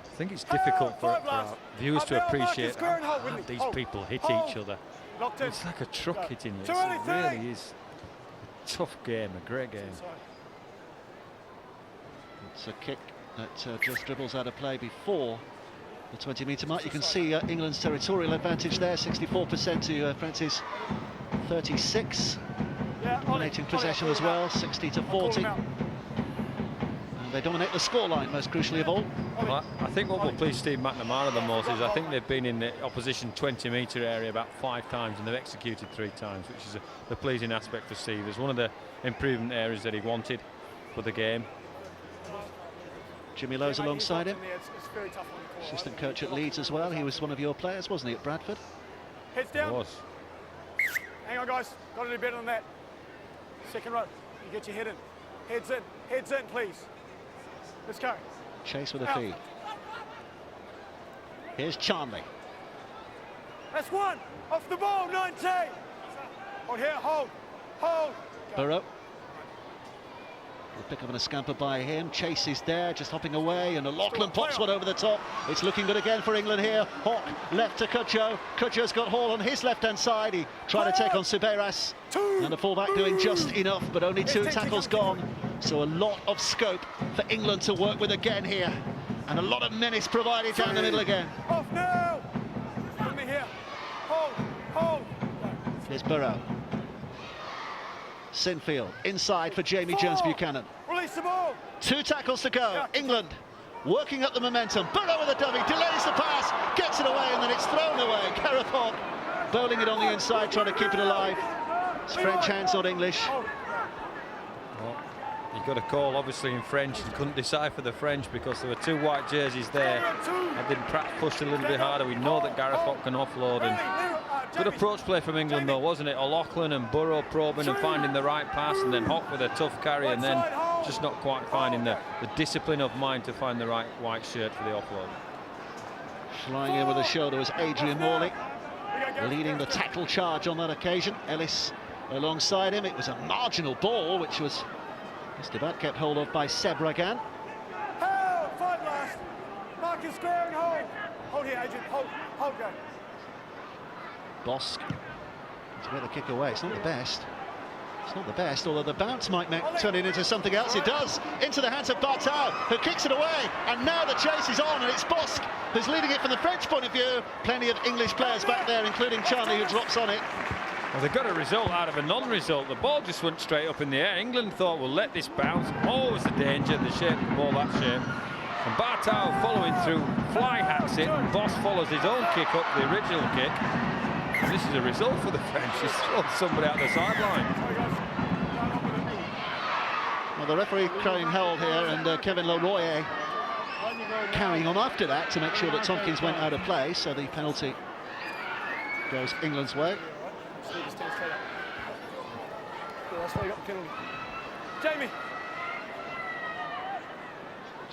I think it's difficult for our viewers to appreciate how hard these people hit each other. Locked in. It's like a truck hitting you. Too early, It really is a tough game, a great game. It's a kick that just dribbles out of play before the 20-metre mark. You can see England's territorial advantage there, 64% to France's 36. Dominating possession as well, 60 to 40. And they dominate the scoreline, most crucially of all. Well, I think what will please Steve McNamara the most is I think they've been in the opposition 20-metre area about 5 times and they've executed 3 times, which is the pleasing aspect for Steve. It's one of the improvement areas that he wanted for the game. Jimmy Lowe's alongside him, assistant coach at Leeds as well. He was one of your players, wasn't he, at Bradford? Heads down. It was. Hang on, guys. Got to do better than that. Second row. You get your head in. Heads in. Heads in, please. Let's go. Chase with a feed. Here's Charnley. That's 1. Off the ball, 19. Hold here. Hold. Hold. Burrow. The pick up and a scamper by him. Chase is there, just hopping away, and O'Loughlin pops one over the top. It's looking good again for England here. Hawk left to Cudjoe. Cudjoe's got Hall on his left-hand side. He tried to take on Subeiras, and the fullback doing just enough, but only 2 tackles gone. So a lot of scope for England to work with again here, and a lot of menace provided down the middle again. Off now. Put me here. Hold. Hold. Here's Burrow. Sinfield inside for Jamie Jones-Buchanan. Release the ball. 2 tackles to go. England working up the momentum. Burrow with a dummy, delays the pass, gets it away, and then it's thrown away. Gareth Hawk bowling it on the inside, trying to keep it alive. It's French hands, not English. Well, he got a call obviously in French and couldn't decipher the French because there were 2 white jerseys there. Had been perhaps pushed a little bit harder. We know that Gareth Hawk can offload, and good approach play from England though, wasn't it? O'Loughlin and Burrow probing and finding the right pass, and then Hawk with a tough carry, and then just not quite finding the discipline of mind to find the right white shirt for the offload. Flying in with a shoulder was Adrian Morley, leading the tackle charge on that occasion. Ellis alongside him. It was a marginal ball, which was just about kept hold of by Seb Ragan. Hold. 5 last. Marcus square and hold. Hold here, Adrian. Hold. Hold, go. Bosk to get the kick away. It's not the best. It's not the best, although the bounce might turn it into something else. It does, into the hands of Bartow, who kicks it away, and now the chase is on, and it's Bosk who's leading it from the French point of view. Plenty of English players back there, including Charnley, who drops on it. Well, they got a result out of a non-result. The ball just went straight up in the air. England thought, we'll let this bounce. Always the danger, the shape of the ball, that shape. And Bartow following through, fly hats it, and Bosk follows his own kick up, the original kick. And this is a result for the French. He's thrown somebody out the sideline. Well, the referee crying held here, and Kevin Leroy carrying on after that to make sure that Tompkins went out of play, so the penalty goes England's way. That's why you got the penalty. Jamie.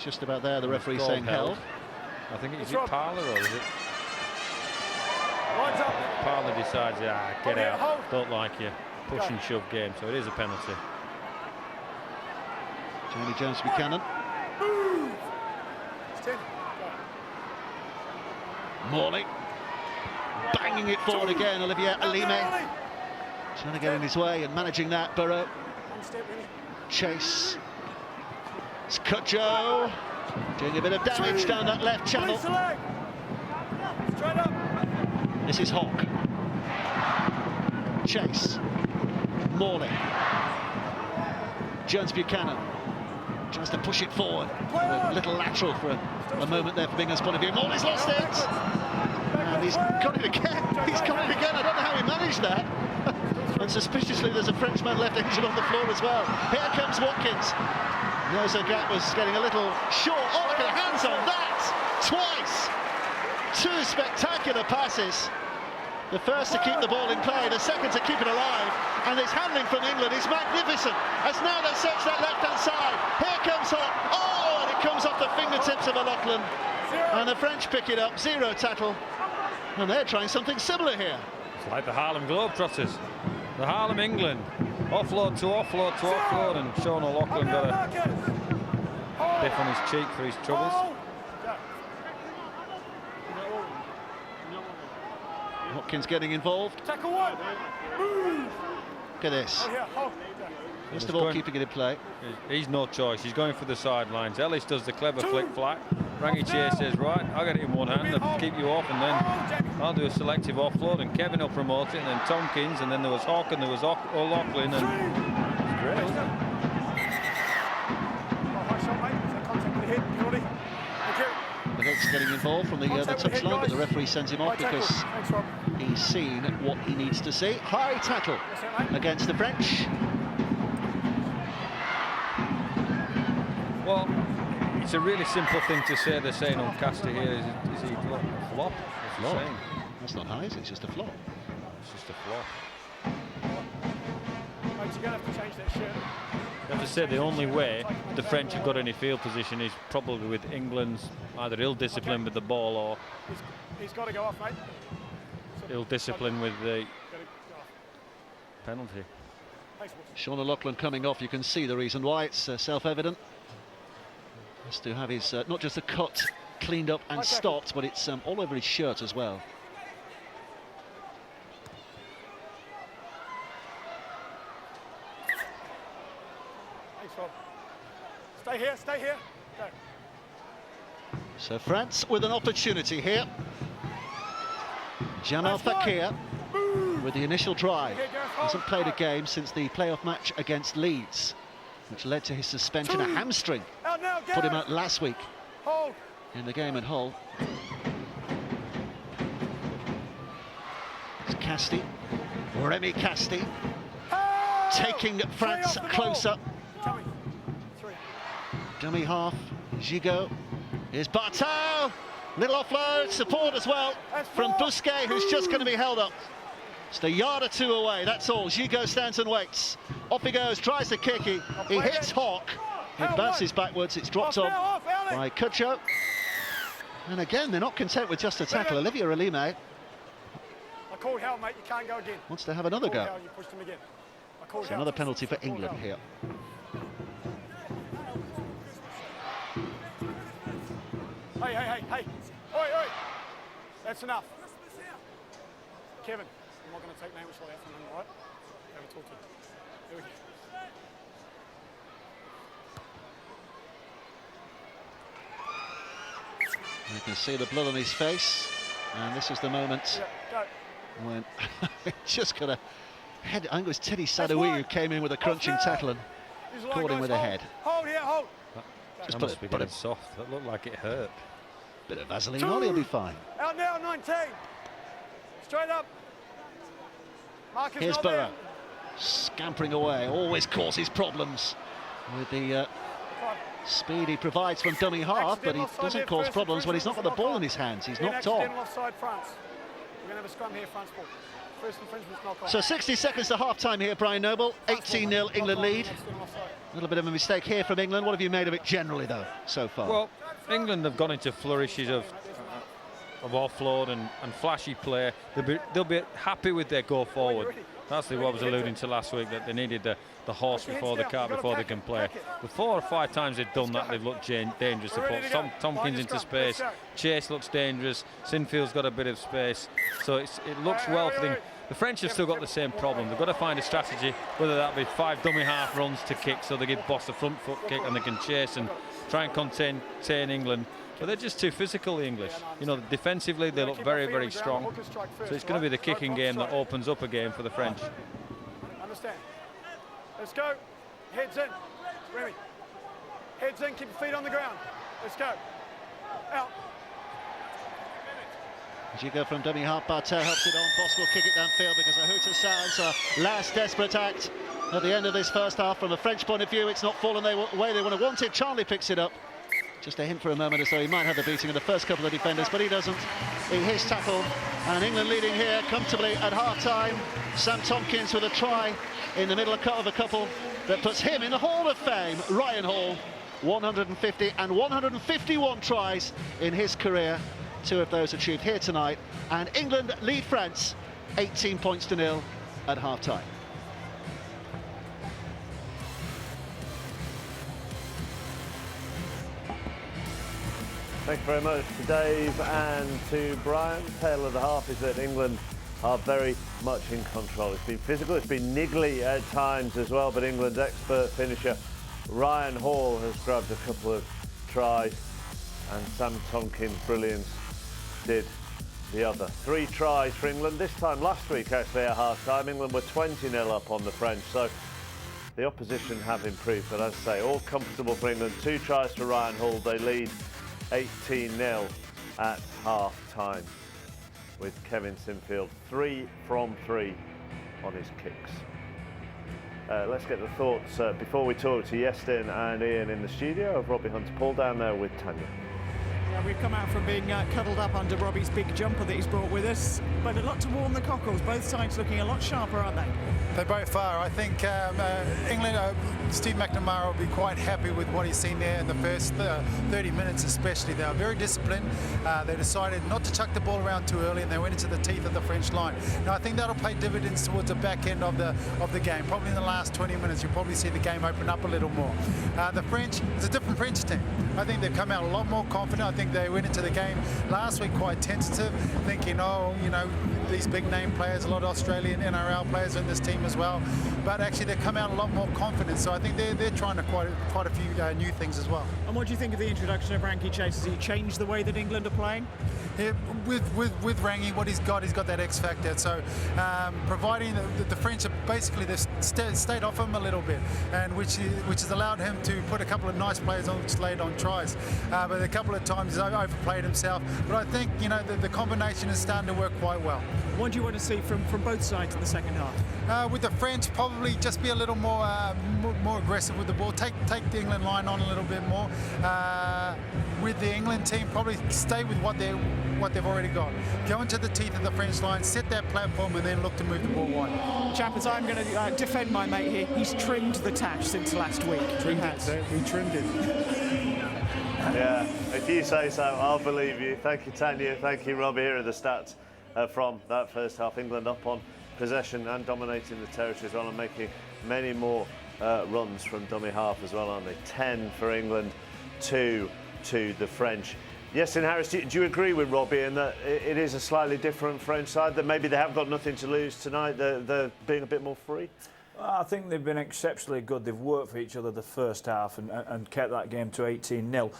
just about there, the referee Goal saying held. I think it's It's Rob. Parler, or is it? Lines up. Parler decides, get Hold it, out, hold. don't like you. Push Go. and shove game, so it is a penalty. Jamie Jones Buchanan. It's 10. Go. Morley. Banging it forward again, Olivier Alime. Trying to get in his way and managing that. Burrow. One step, really. Chase. It's Cudjoe. Doing a bit of damage down that left channel. Release the leg. Straight up. This is Hawk. Chase. Morley. Jones Buchanan. Tries to push it forward. A little lateral for a moment there for Bingham's point of view. Morley's lost it. And he's got it again. He's got it again. I don't know how he managed that. And suspiciously, there's a Frenchman left angel on the floor as well. Here comes Watkins. Knows Agat was getting a little short. Oh, look at the hands on that! Twice! Two spectacular passes. The first to keep the ball in play, the second to keep it alive. And his handling from England is magnificent. As now they search that left-hand side. Here comes Hawk. Oh, and it comes off the fingertips of O'Loughlin. And the French pick it up, 0 tackle. And they're trying something similar here. It's like the Harlem Globetrotters. The Harlem England. Offload to offload to offload, and Sean O'Loughlin got a biff on his cheek for his troubles. Watkins getting involved. Tackle one. Look at this. Oh, yeah. Hold. First of all, keeping it in play. He's no choice. He's going for the sidelines. Ellis does the clever flick flack. Rangier says, right, I'll get it in one hand and keep you off, and then I'll do a selective offload, and Kevin will promote it, and then Tompkins, and then there was Hawk, and there was O'Loughlin, and it's great, isn't it? High shot, mate. Is that contact with the hip? Penalty. Thank you. The Hawks getting involved from the touchline, but the referee sends him off High tackle. because Thanks, Rob. he's seen what he needs to see. High tackle against the French. Well, it's a really simple thing to say. They're saying on Castor here, is he a flop? What's he Flop. saying? That's not high, is it? It's just a flop. It's just a flop. Mate, you're going to have to change that shirt. You have to say the only way the French have got any field position is probably with England's either ill discipline with the ball or He's got to go off, mate. ill discipline with the penalty. Sean O'Loughlin coming off. You can see the reason why. It's self-evident. Has to have his not just the cut cleaned up and stopped, but it's all over his shirt as well. Thanks, Rob. Stay here, stay here. Go. So France with an opportunity here. Jamal Fakir with the initial drive. Hasn't played a game since the playoff match against Leeds, which led to his suspension. A hamstring Out now, put him out last week Hold. in the game at Hull. It's Casti, Remy Casti, taking France closer. Coming. 3. Dummy half, Gigot. Here's Bartel. Little offload, support as well from Busquet, who's just going to be held up. Just a yard or two away, that's all. Gigot stands and waits. Off he goes, tries to kick. He hits Hawk. He bounces backwards. It's dropped on by Cudjoe. And again, they're not content with just a tackle. Olivier Alime I called Hal, mate. You can't go again. wants to have another go. You pushed him again. I called So Hal. another penalty for I called England Hal. here. Hey, hey, hey, hey. Oi, oi. That's enough. Kevin, I'm not going to take language like that from him, all right? Have a talk to him. Here we go. You can see the blood on his face. And this is the moment Yeah, go. when he just got a head. I think it was Teddy Sadawi who came in with a crunching tackle and Use the line, caught him guys. with a Hold. head. Hold here, hold. Just That put must be put getting soft. That looked like it hurt. Bit of Vaseline on, he'll be fine. Out now, 19. Straight up. Marcus Here's not Burrow, there. scampering away, always causes problems with the speed he provides from dummy half, but he doesn't cause problems when he's not got the ball in his hands. He's knocked on. Accidental offside France. We're going to have a scrum here, France ball. First infringement's knock on. So 60 seconds to half-time here, Brian Noble. 18-0 England lead. A little bit of a mistake here from England. What have you made of it generally, though, so far? Well, England have gone into flourishes of offload and flashy play. They'll be happy with their go forward. That's what I was alluding to last week, that they needed the horse before the cart before they can play. The 4 or 5 times they've done that, they've looked dangerous. They put Tompkins into space. Chase looks dangerous. Sinfield's got a bit of space. So it looks well for them. The French have still got the same problem. They've got to find a strategy, whether that be 5 dummy half runs to kick, so they give Boss a front foot kick and they can chase and try and contain England. But they're just too physical, the English. You know, defensively they look very, very strong. So it's going to be the kicking game that opens up a game for the French. Understand. Let's go. Heads in. Remy. Heads in, keep your feet on the ground. Let's go. Out. As you go from dummy half, Bartel helps it on. Boss will kick it downfield because Ahuta sounds a last desperate act at the end of this first half. From a French point of view, it's not fallen the way they would have wanted. Charlie picks it up. Just a hint for a moment as though he might have the beating of the first couple of defenders, but he doesn't. His tackle, and England leading here comfortably at half-time. Sam Tompkins with a try in the middle of a couple that puts him in the Hall of Fame. Ryan Hall, 150 and 151 tries in his career. 2 of those achieved here tonight. And England lead France 18 points to 0 at half-time. Thank you very much to Dave and to Brian. Tale of the half is that England are very much in control. It's been physical, it's been niggly at times as well, but England's expert finisher Ryan Hall has grabbed a couple of tries, and Sam Tompkins' brilliance did the other. 3 tries for England. This time last week, actually, at half-time, England were 20-0 up on the French, so the opposition have improved. But as I say, all comfortable for England. 2 tries for Ryan Hall. They lead 18-0 at half-time, with Kevin Sinfield 3 from 3 on his kicks. Let's get the thoughts before we talk to Iestyn and Ian in the studio of Robbie Hunter-Paul down there with Tanya. Yeah, we've come out from being cuddled up under Robbie's big jumper that he's brought with us, but a lot to warm the cockles. Both sides looking a lot sharper, aren't they? They both are. I think England, Steve McNamara will be quite happy with what he's seen there in the first 30 minutes especially. They were very disciplined. They decided not to chuck the ball around too early, and they went into the teeth of the French line. Now I think that'll pay dividends towards the back end of the game. Probably in the last 20 minutes you'll probably see the game open up a little more. The French, it's a different French team. I think they've come out a lot more confident. I think they went into the game last week quite tentative, thinking, oh, you know, these big name players, a lot of Australian NRL players in this team as well. But actually they've come out a lot more confident. So I think they're trying to quite a few new things as well. And what do you think of the introduction of Ranky Chase? Has he changed the way that England are playing? Yeah, with Rangy, what he's got that X factor. So providing the French have basically they've stayed off him a little bit, and which has allowed him to put a couple of nice players on which laid on tries. But a couple of times he's overplayed himself. But I think the combination is starting to work quite well. What do you want to see from both sides in the second half? With the French, probably just be a little more aggressive with the ball. Take the England line on a little bit more. With the England team, probably stay with what they've already got. Go into the teeth of the French line, set that platform, and then look to move the ball wide. Chappers, I'm going to defend my mate here. He's trimmed the tash since last week. He trimmed it. Yeah, if you say so, I'll believe you. Thank you, Tanya. Thank you, Rob. Here are the stats from that first half. England up on possession and dominating the territory as well, and making many more runs from dummy half as well, aren't they? 10 for England, 2 to the French. Yes, and Harris, do you agree with Robbie in that it is a slightly different French side, that maybe they have got nothing to lose tonight, they're being a bit more free? I think they've been exceptionally good. They've worked for each other the first half and kept that game to 18-0.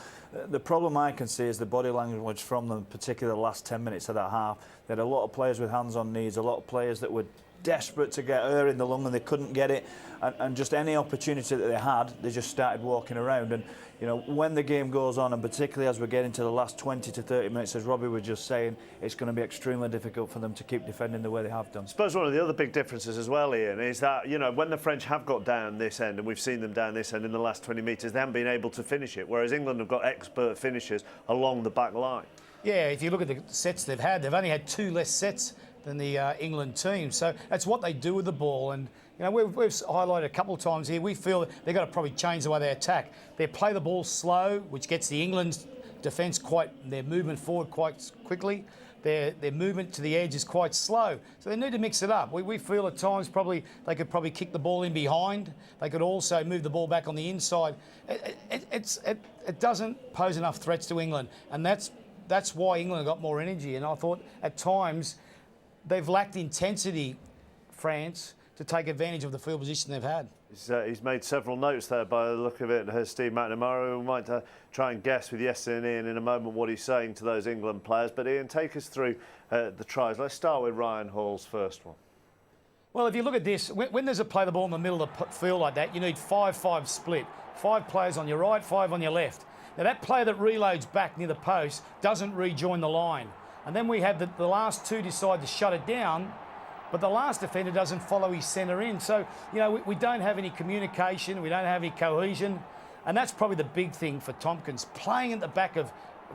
The problem I can see is the body language from them, particularly the last 10 minutes of that half. They had a lot of players with hands on knees, a lot of players that were desperate to get air in the lung and they couldn't get it, and just any opportunity that they had, they just started walking around. And you know, when the game goes on, and particularly as we're getting to the last 20 to 30 minutes, as Robbie was just saying, it's going to be extremely difficult for them to keep defending the way they have done. I suppose one of the other big differences as well, Ian, is that, you know, when the French have got down this end, and we've seen them down this end in the last 20 metres, they haven't been able to finish it, whereas England have got expert finishers along the back line. Yeah, if you look at the sets they've only had 2 less sets than the England team. So that's what they do with the ball. And you know, we've highlighted a couple of times here. We feel that they've got to probably change the way they attack. They play the ball slow, which gets the England's defence their movement forward quite quickly. Their movement to the edge is quite slow. So they need to mix it up. We feel at times probably they could probably kick the ball in behind. They could also move the ball back on the inside. It doesn't pose enough threats to England, and that's why England got more energy. And I thought at times they've lacked intensity, France, to take advantage of the field position they've had. He's made several notes there by the look of it, Steve McNamara. We might try and guess with Iestyn and Ian in a moment what he's saying to those England players. But Ian, take us through the tries. Let's start with Ryan Hall's first one. Well, if you look at this, when there's a play the ball in the middle of the field like that, you need 5-5 split. 5 players on your right, 5 on your left. Now, that player that reloads back near the post doesn't rejoin the line. And then we have the last 2 decide to shut it down, but the last defender doesn't follow his centre in. So, you know, we don't have any communication, we don't have any cohesion, and that's probably the big thing for Tompkins. Playing at the back of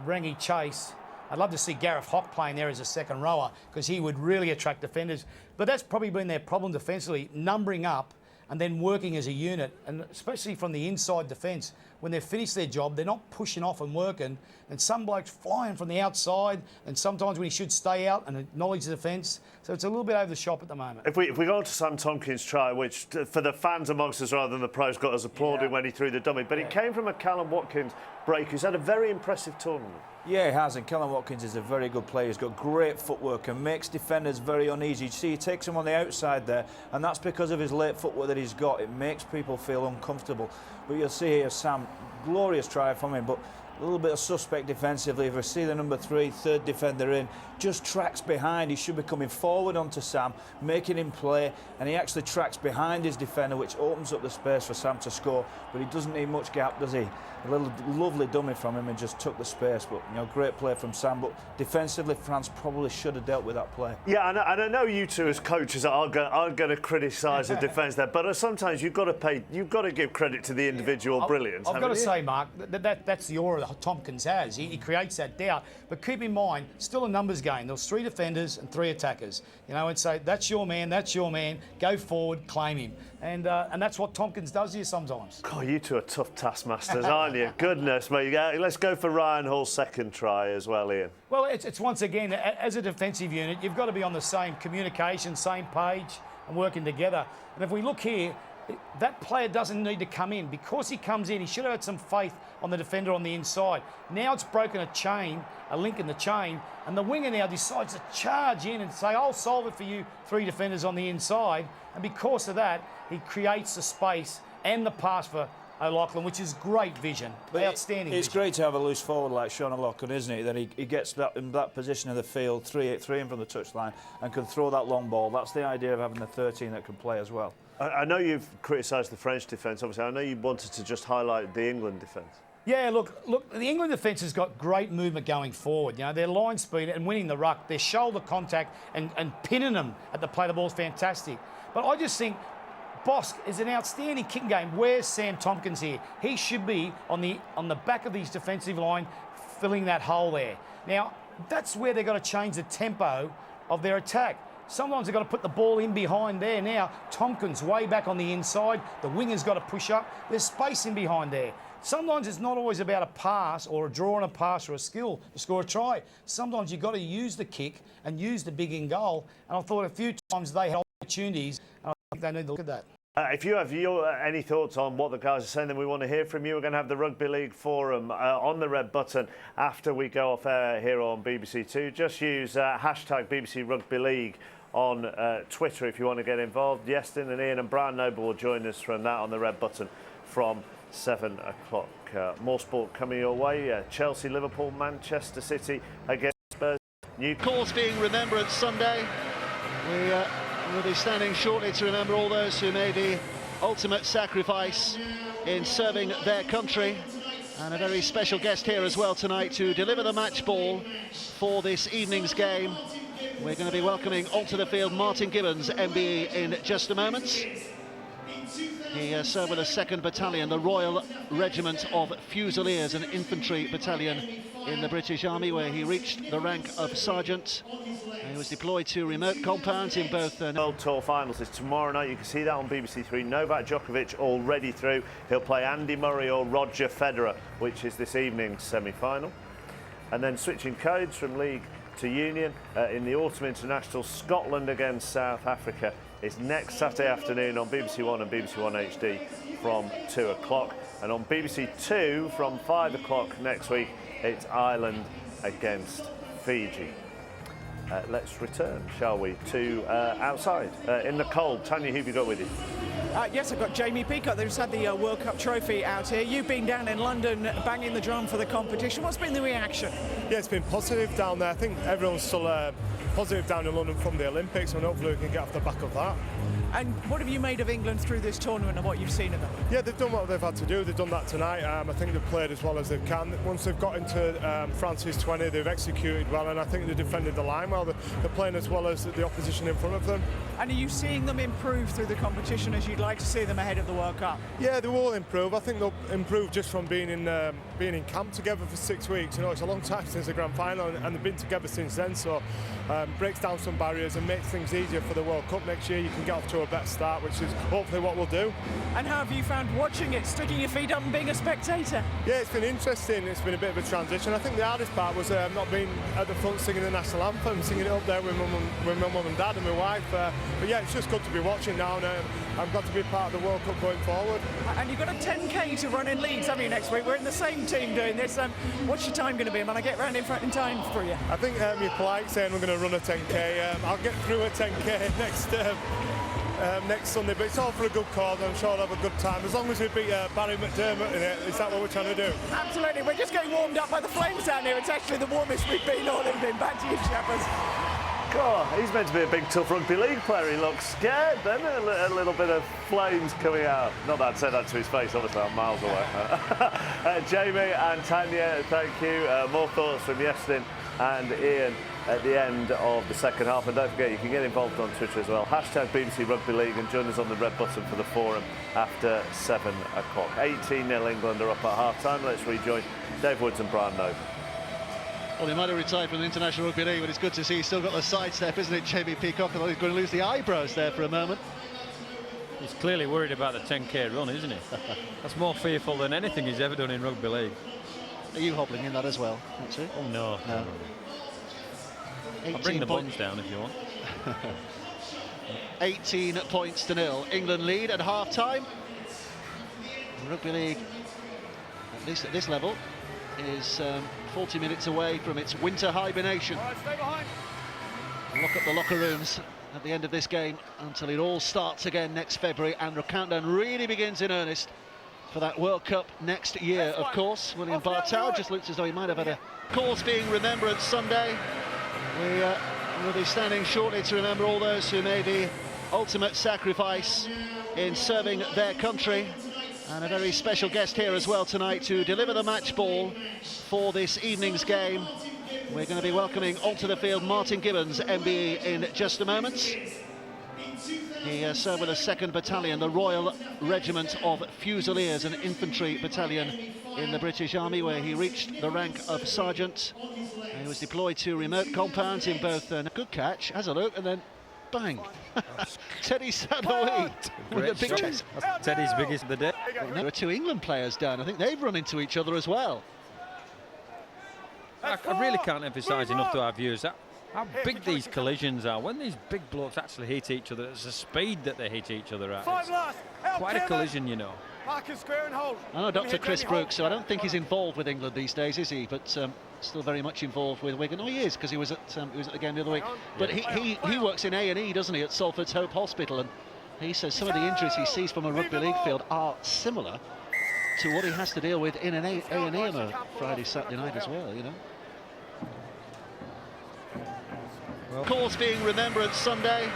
Rangi Chase, I'd love to see Gareth Hock playing there as a second rower because he would really attract defenders. But that's probably been their problem defensively, numbering up and then working as a unit, and especially from the inside defence. When they've finished their job, they're not pushing off and working, and some blokes flying from the outside, and sometimes when he should stay out and acknowledge the defence. So it's a little bit over the shop at the moment. If we go on to Sam Tompkins' try, which for the fans amongst us rather than the pros got us applauding when he threw the dummy, but it came from a Callum Watkins break who's had a very impressive tournament. Yeah, he has, and Callum Watkins is a very good player. He's got great footwork and makes defenders very uneasy. You see, he takes them on the outside there, and that's because of his late footwork that he's got. It makes people feel uncomfortable. But you'll see here, Sam, glorious try from him, but a little bit of suspect defensively. If we see the number 3, third defender in, just tracks behind. He should be coming forward onto Sam, making him play, and he actually tracks behind his defender, which opens up the space for Sam to score. But he doesn't need much gap, does he? A little lovely dummy from him and just took the space. But you know, great play from Sam. But defensively, France probably should have dealt with that play. Yeah, and I know you two as coaches are going to criticise the defence there, but sometimes you've got to give credit to the individual brilliance. I've got to say, Mark, that's the aura that Tompkins has. He creates that doubt. But keep in mind, still a numbers game. There was 3 defenders and 3 attackers. You know, and say that's your man. Go forward, claim him. And that's what Tompkins does here sometimes. God, you two are tough taskmasters, aren't you? Goodness me. Let's go for Ryan Hall's second try as well, Ian. Well, it's once again, as a defensive unit, you've got to be on the same communication, same page, and working together. And if we look here, that player doesn't need to come in. Because he comes in, he should have had some faith on the defender on the inside. Now it's broken a link in the chain, and the winger now decides to charge in and say, I'll solve it for you, 3 defenders on the inside. And because of that, he creates the space and the pass for O'Loughlin, which is great vision, outstanding It's vision. great to have a loose forward like Sean O'Loughlin, isn't it? That he gets in that position of the field, 3 in from the touchline, and can throw that long ball. That's the idea of having the 13 that can play as well. I know you've criticised the French defence, obviously. I know you wanted to just highlight the England defence. Yeah, look, the England defence has got great movement going forward. You know, their line speed and winning the ruck, their shoulder contact and pinning them at the play the ball is fantastic. But I just think Bosk is an outstanding kicking game. Where's Sam Tompkins here? He should be on the back of his defensive line, filling that hole there. Now, that's where they've got to change the tempo of their attack. Sometimes they've got to put the ball in behind there. Now, Tompkins way back on the inside. The winger's got to push up. There's space in behind there. Sometimes it's not always about a pass or a draw on a pass or a skill to score a try. Sometimes you've got to use the kick and use the big in goal. And I thought a few times they had opportunities, and I think they need to look at that. If you have any thoughts on what the guys are saying, then we want to hear from you. We're going to have the Rugby League Forum on the red button after we go off air here on BBC Two. Just use hashtag BBC Rugby League on Twitter if you want to get involved. Iestyn and Ian and Brian Noble will join us from that on the red button from 7 o'clock. More sport coming your way. Chelsea, Liverpool, Manchester City against Spurs. Of course, being Remembrance Sunday, we'll be standing shortly to remember all those who made the ultimate sacrifice in serving their country. And a very special guest here as well tonight to deliver the match ball for this evening's game. We're going to be welcoming onto the field Martin Gibbons, MBE, in just a moment. He served with the 2nd Battalion, the Royal Regiment of Fusiliers, an infantry battalion in the British Army, where he reached the rank of sergeant. He was deployed to remote compounds in both... World Tour Finals is tomorrow night. You can see that on BBC Three. Novak Djokovic already through. He'll play Andy Murray or Roger Federer, which is this evening's semi-final. And then switching codes from League to Union in the Autumn International, Scotland against South Africa is next Saturday afternoon on BBC One and BBC One HD from 2 o'clock. And on BBC Two from 5 o'clock next week, it's Ireland against Fiji. Let's return, shall we, to outside in the cold. Tanya, who have you got with you? Yes, I've got Jamie Peacock. They've just had the World Cup trophy out here. You've been down in London banging the drum for the competition. What's been the reaction? Yeah, it's been positive down there. I think everyone's still positive down in London from the Olympics, and hopefully we can get off the back of that. And what have you made of England through this tournament and what you've seen of them? Yeah, they've done what they've had to do. They've done that tonight. I think they've played as well as they can. Once they've got into France's 20, they've executed well, and I think they defended the line well. They're playing as well as the opposition in front of them. And are you seeing them improve through the competition as you'd like to see them ahead of the World Cup? Yeah, they will improve. I think they'll improve just from being in camp together for 6 weeks. You know, it's a long time since the Grand Final, and they've been together since then. So breaks down some barriers and makes things easier for the World Cup next year. You can get off to a better start, which is hopefully what we'll do. And how have you found watching it, sticking your feet up and being a spectator? Yeah, it's been interesting. It's been a bit of a transition. I think the hardest part was not being at the front singing the national anthem, singing it up there with my mum and dad and my wife. But yeah, it's just good to be watching now, and I'm glad to be part of the World Cup going forward. And you've got a 10k to run in Leeds, haven't you, next week? We're in the same team doing this. What's your time going to be? Man, I get round in front in time for you. I think you're polite saying we're going to run a 10k. I'll get through a 10k next Sunday, but it's all for a good cause. I'm sure I'll have a good time as long as we beat Barry McDermott in it. Is that what we're trying to do? Absolutely. We're just getting warmed up by the Flames down here. It's actually the warmest we've been all evening. Back to you, Shepherds. God, he's meant to be a big, tough rugby league player. He looks scared then, a little bit of flames coming out. Not that I'd say that to his face, obviously I'm miles away. Jamie and Tanya, thank you. More thoughts from Iestyn and Ian at the end of the second half. And don't forget, you can get involved on Twitter as well. Hashtag BBC Rugby League, and join us on the red button for the forum after 7 o'clock. 18-0 England are up at half-time. Let's rejoin Dave Woods and Brian Noble. Well, he might have retired from the International Rugby League, but it's good to see he's still got the sidestep, isn't it, Jamie Peacock? I thought he was going to lose the eyebrows there for a moment. He's clearly worried about the 10k run, isn't he? That's more fearful than anything he's ever done in rugby league. Are you hobbling in that as well, actually? Oh, no. I'll bring the buttons down if you want. 18 points to 0. England lead at half-time. Rugby league, at least at this level, is 40 minutes away from its winter hibernation. All right, stay behind. Lock up the locker rooms at the end of this game until it all starts again next February, and the countdown really begins in earnest for that World Cup next year, of course. William Bartow just looks as though he might have had a course being Remembrance Sunday. We will be standing shortly to remember all those who made the ultimate sacrifice in serving their country. And a very special guest here as well tonight to deliver the match ball for this evening's game. We're going to be welcoming onto the field Martin Gibbons, MBE, in just a moment. He served with the 2nd Battalion, the Royal Regiment of Fusiliers, an infantry battalion in the British Army, where he reached the rank of sergeant. He was deployed to remote compounds in both a good catch, has a look, and then bang. Teddy Sadowee with a big chest. That's Teddy's biggest of the day. There are 2 England players down. I think they've run into each other as well. I really can't emphasise enough to our viewers how big these collisions are. When these big blokes actually hit each other, it's the speed that they hit each other at. It's quite a collision, you know. Marcus square and hold. I know Dr. Chris Brooks, so I don't think he's involved with England these days, is he? But still very much involved with Wigan. Oh, he is, because he was at the game the other week. But he works in A&E, doesn't he, at Salford's Hope Hospital, and he says some of the injuries he sees from a rugby league field are similar to what he has to deal with in an A&E on a Friday, Saturday night as well, you know. Of course, being Remembrance Sunday,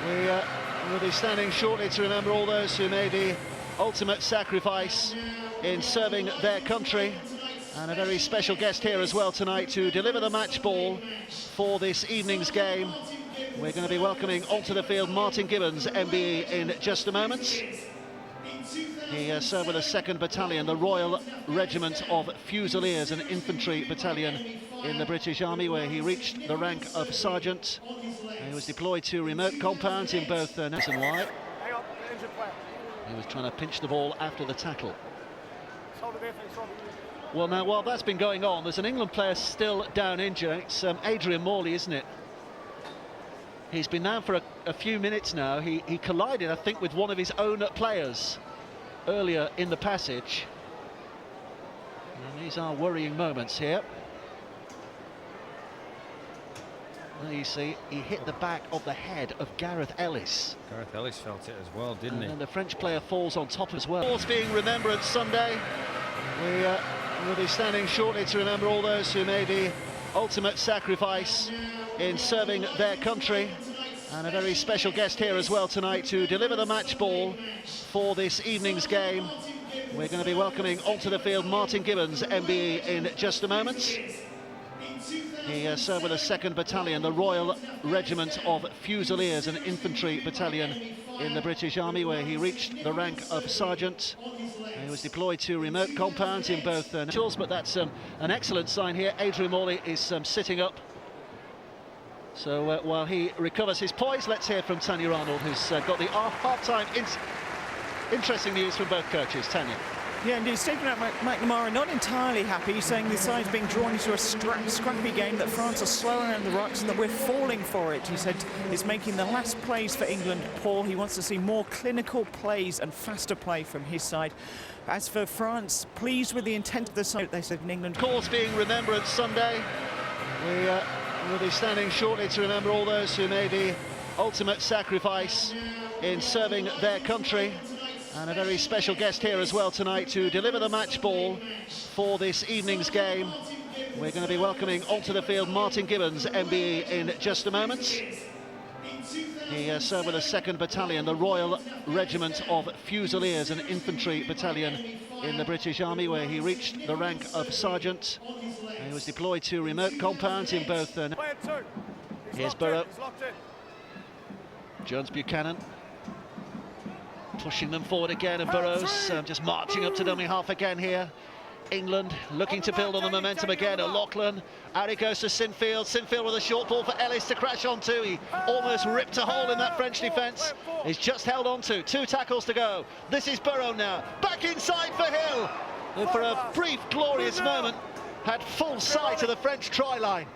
we will be standing shortly to remember all those who made the ultimate sacrifice in serving their country. And a very special guest here as well tonight to deliver the match ball for this evening's game. We're going to be welcoming onto the field Martin Gibbons, MBE, in just a moment. He served with the 2nd Battalion, the Royal Regiment of Fusiliers, an infantry battalion in the British Army, where he reached the rank of sergeant. He was deployed to remote compounds in both Nelson White. He was trying to pinch the ball after the tackle. Well, now, while that's been going on, there's an England player still down injured. It's Adrian Morley, isn't it? He's been down for a few minutes now. He collided, I think, with one of his own players earlier in the passage. And these are worrying moments here. There you see, he hit the back of the head of Gareth Ellis. Gareth Ellis felt it as well, didn't he? And the French player falls on top as well. Sports being Remembrance Sunday. We will be standing shortly to remember all those who made the ultimate sacrifice in serving their country. And a very special guest here as well tonight to deliver the match ball for this evening's game. We're going to be welcoming onto the field Martin Gibbons, MBE, in just a moment. He served with the 2nd Battalion, the Royal Regiment of Fusiliers, an infantry battalion in the British Army, where he reached the rank of sergeant. He was deployed to remote compounds in both nationals, but that's an excellent sign here. Adrian Morley is sitting up. So while he recovers his poise, let's hear from Tanya Arnold, who's got the half-time interesting news from both coaches. Tanya. Yeah, indeed, Stephen McNamara not entirely happy. He's saying the side's being drawn into a scrappy game, that France are slow around the rocks and that we're falling for it. He said it's making the last plays for England poor. He wants to see more clinical plays and faster play from his side. As for France, pleased with the intent of the side, they said in England. Of course, being Remembrance Sunday, we will be standing shortly to remember all those who made the ultimate sacrifice in serving their country. And a very special guest here as well tonight to deliver the match ball for this evening's game. We're going to be welcoming onto the field Martin Gibbons, MBE, in just a moment. He served with the 2nd Battalion, the Royal Regiment of Fusiliers, an infantry battalion in the British Army, where he reached the rank of sergeant. He was deployed to remote compounds in both... Here's Burrow. Jones Buchanan. Pushing them forward again, and Burrows just marching up to dummy half again here. England looking to build on the momentum again. O'Loughlin, out he goes to Sinfield. Sinfield with a short ball for Ellis to crash onto. He almost ripped a hole in that French defence. He's just held on to. 2 tackles to go. This is Burrow now. Back inside for Hill, who for a brief, glorious moment had full sight of the French try line.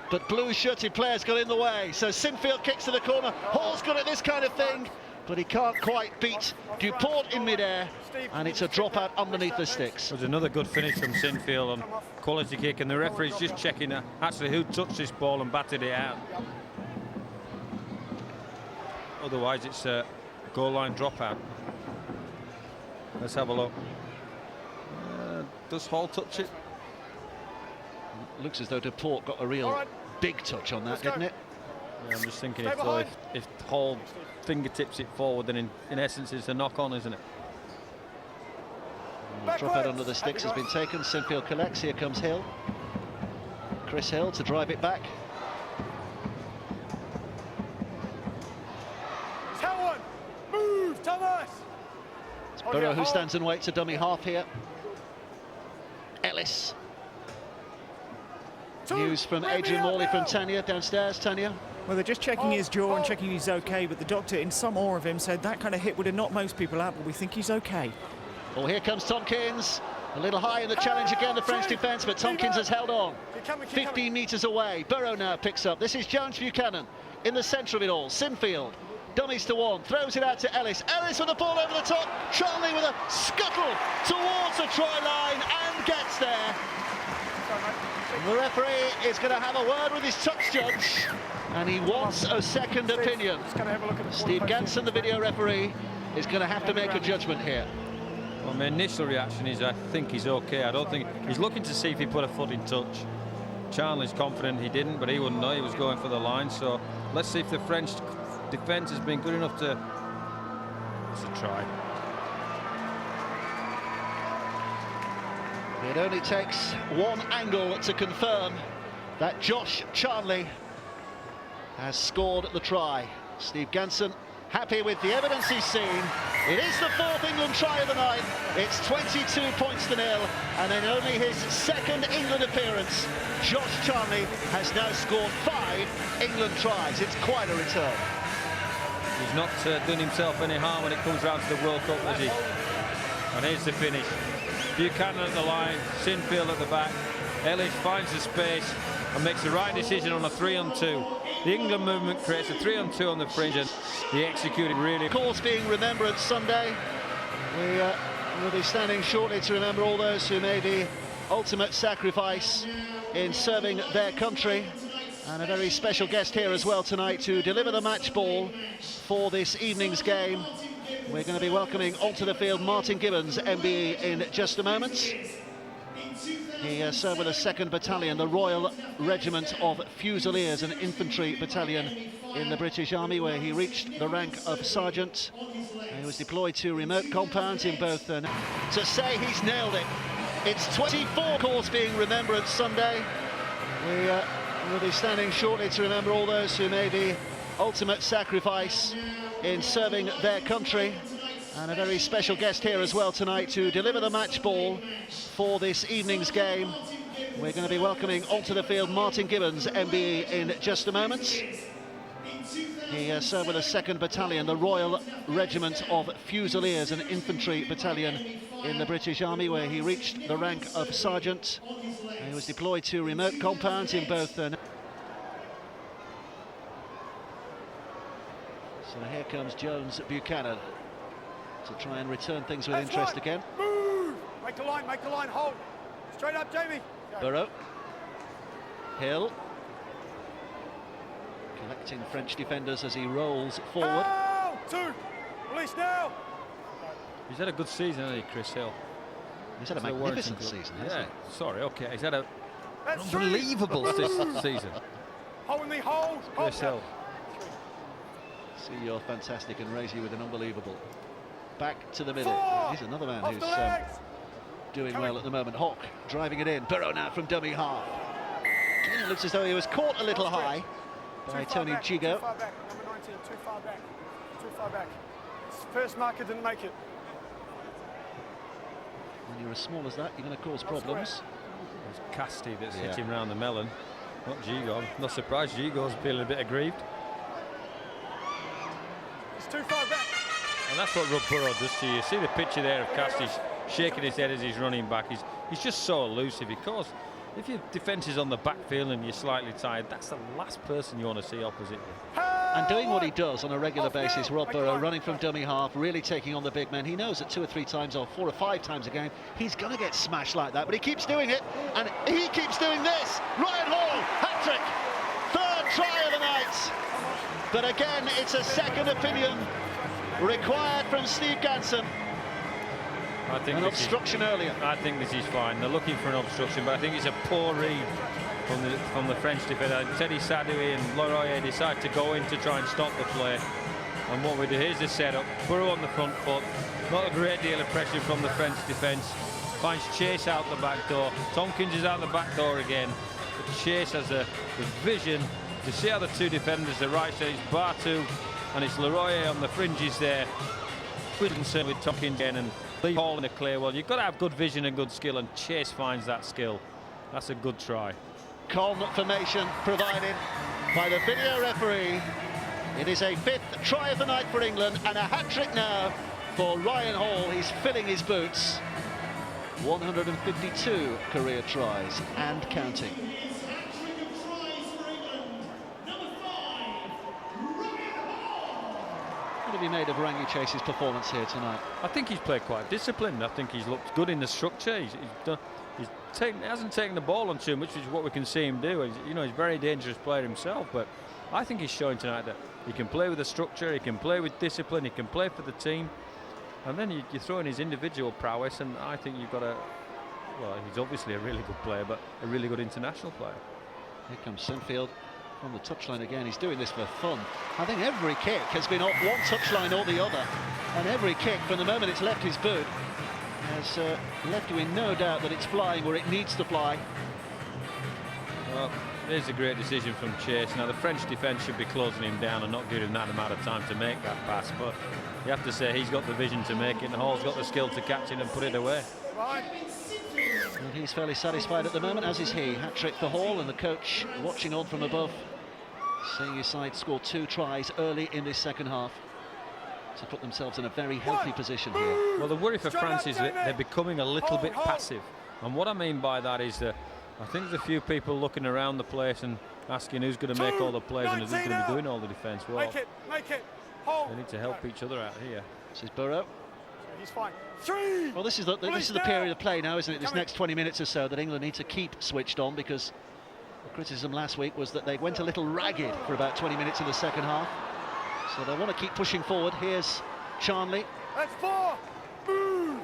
But blue-shirted players got in the way. So Sinfield kicks to the corner. Hall's good at this kind of thing, but he can't quite beat Duport in midair, and it's a dropout underneath the sticks. There's another good finish from Sinfield on quality kick, and the referee's just checking actually who touched this ball and batted it out. Otherwise it's a goal line dropout. Let's have a look. Does Hall touch it? Looks as though Duport got a real big touch on that, didn't it? Yeah, I'm just thinking if Hall fingertips it forward, then in essence it's a knock-on, isn't it? Drop out under the sticks has been taken. Sinfield collects. Here comes Hill. Chris Hill to drive it back. Move, Thomas! It's Burrow who stands and waits a dummy half here. Ellis. News from Adrian Morley from Tanya downstairs. Tanya. Well, they're just checking his jaw and checking he's okay, but the doctor, in some awe of him, said that kind of hit would have knocked most people out, but we think he's okay. Well, here comes Tompkins. A little high in the challenge again, the French defence, but Tompkins has held on. 15 metres away. Burrow now picks up. This is Jones Buchanan in the centre of it all. Sinfield. Dummies to one, throws it out to Ellis. Ellis with the ball over the top. Charlie with a scuttle towards the try line and gets there. The referee is going to have a word with his touch judge, and he wants a second opinion. Steve Ganson, the video referee, is going to have to make a judgment here. Well, my initial reaction is I think he's okay. I don't think he's looking to see if he put a foot in touch. Charlie's confident he didn't, but he wouldn't know. He was going for the line. So let's see if the French defence has been good enough to... It's a try. It only takes one angle to confirm that Josh Charnley has scored the try. Steve Ganson happy with the evidence he's seen. It is the fourth England try of the night. It's 22 points to nil, and in only his second England appearance, Josh Charnley has now scored 5 England tries. It's quite a return. He's not done himself any harm when it comes round to the World Cup, has he? And here's the finish. Buchanan at the line, Sinfield at the back. Ellis finds the space and makes the right decision on a 3-on-2. The England movement creates a 3-on-2 on the fringe, and he executed really. Of course, being Remembrance Sunday, we will be standing shortly to remember all those who made the ultimate sacrifice in serving their country. And a very special guest here as well tonight to deliver the match ball for this evening's game. We're going to be welcoming onto the field Martin Gibbons, MBE, in just a moment. He served with the 2nd Battalion, the Royal Regiment of Fusiliers, an infantry battalion in the British Army, where he reached the rank of sergeant. He was deployed to remote compounds in both. To say he's nailed it. It's 24, of course, being Remembrance Sunday. We will be standing shortly to remember all those who made the ultimate sacrifice in serving their country. And a very special guest here as well tonight to deliver the match ball for this evening's game. We're going to be welcoming onto the field Martin Gibbons, MBE, in just a moment. He served with the 2nd Battalion, the Royal Regiment of Fusiliers, an infantry battalion in the British Army, where he reached the rank of sergeant. He was deployed to remote compounds in both. So here comes Jones Buchanan to try and return things with interest again. Move! Make the line, hold. Straight up, Jamie. Burrow. Hill. Collecting French defenders as he rolls forward. 2, release now. He's had a good season, hasn't he, Chris Hill? He's had a magnificent season, hasn't he? Sorry, okay. He's had an unbelievable season. Hold me, hold. Chris Hill. See, you're fantastic and raise you with an unbelievable. Back to the middle. He's another man who's doing well at the moment. Hawk driving it in. Burrow now from dummy half. It looks as though he was caught a little high by Tony Gigo. Too far back, number 19, too far back. Too far back. First marker didn't make it. When you're as small as that, you're going to cause problems. It's Casti that's hitting round the melon, not Gigo. I'm not surprised Gigo's feeling a bit aggrieved. It's too far back. And that's what Rob Burrow does to you. You see the picture there of Casti shaking his head as he's running back. He's just so elusive, because if your defence is on the backfield and you're slightly tired, that's the last person you want to see opposite you. And doing what he does on a regular basis, Rob Burrow running from dummy half, really taking on the big men. He knows that 2 or 3 times or 4 or 5 times a game, he's going to get smashed like that, but he keeps doing it, and he keeps doing this. Ryan Hall, hat-trick, 3rd try of the night. But again, it's a second opinion required from Steve Ganson. I think an obstruction earlier. I think this is fine. They're looking for an obstruction, but I think it's a poor read from the French defender. Teddy Sadoui and Leroy decide to go in to try and stop the play. And what we do, here's the setup. Burrow on the front foot. Not a great deal of pressure from the French defence. Finds Chase out the back door. Tompkins is out the back door again. But Chase has the vision to see how the 2 defenders, the right side, it's Bartu and it's Leroy on the fringes there. Good concern with Tompkins again and Lee Hall in the clear. Well, you've got to have good vision and good skill, and Chase finds that skill. That's a good try. Confirmation provided by the video referee. It is a 5th try of the night for England, and a hat-trick now for Ryan Hall. He's filling his boots. 152 career tries and counting. What have you made of Rangi Chase's performance here tonight? I think he's played quite disciplined. I think he's looked good in the structure. He hasn't taken the ball on too much, which is what we can see him do. He's a very dangerous player himself, but I think he's showing tonight that he can play with the structure, he can play with discipline, he can play for the team, and then you throw in his individual prowess, and I think you've got well, he's obviously a really good player, but a really good international player. Here comes Sinfield on the touchline again. He's doing this for fun. I think every kick has been off one touchline or the other, and every kick from the moment it's left his boot has left you in no doubt that it's flying where it needs to fly. Well, There's a great decision from Chase. Now the French defence should be closing him down and not giving him that amount of time to make that pass, but you have to say he's got the vision to make it, and Hall's got the skill to catch it and put it away. And he's fairly satisfied at the moment, as is he. Hat-trick for Hall, and the coach watching on from above, seeing his side score 2 tries early in this second half to put themselves in a very healthy position here. Well, the worry for France is that they're becoming a little bit passive, and what I mean by that is that I think there's a few people looking around the place and asking who's going to make all the plays and who's going to be doing all the defence. Well, Make it. they need to help each other out here. This is Burrow. He's fine. Well, this is the period of play now, isn't it? This next 20 minutes or so that England need to keep switched on, because the criticism last week was that they went a little ragged for about 20 minutes in the second half. So they want to keep pushing forward. Here's Charnley. That's 4. Move.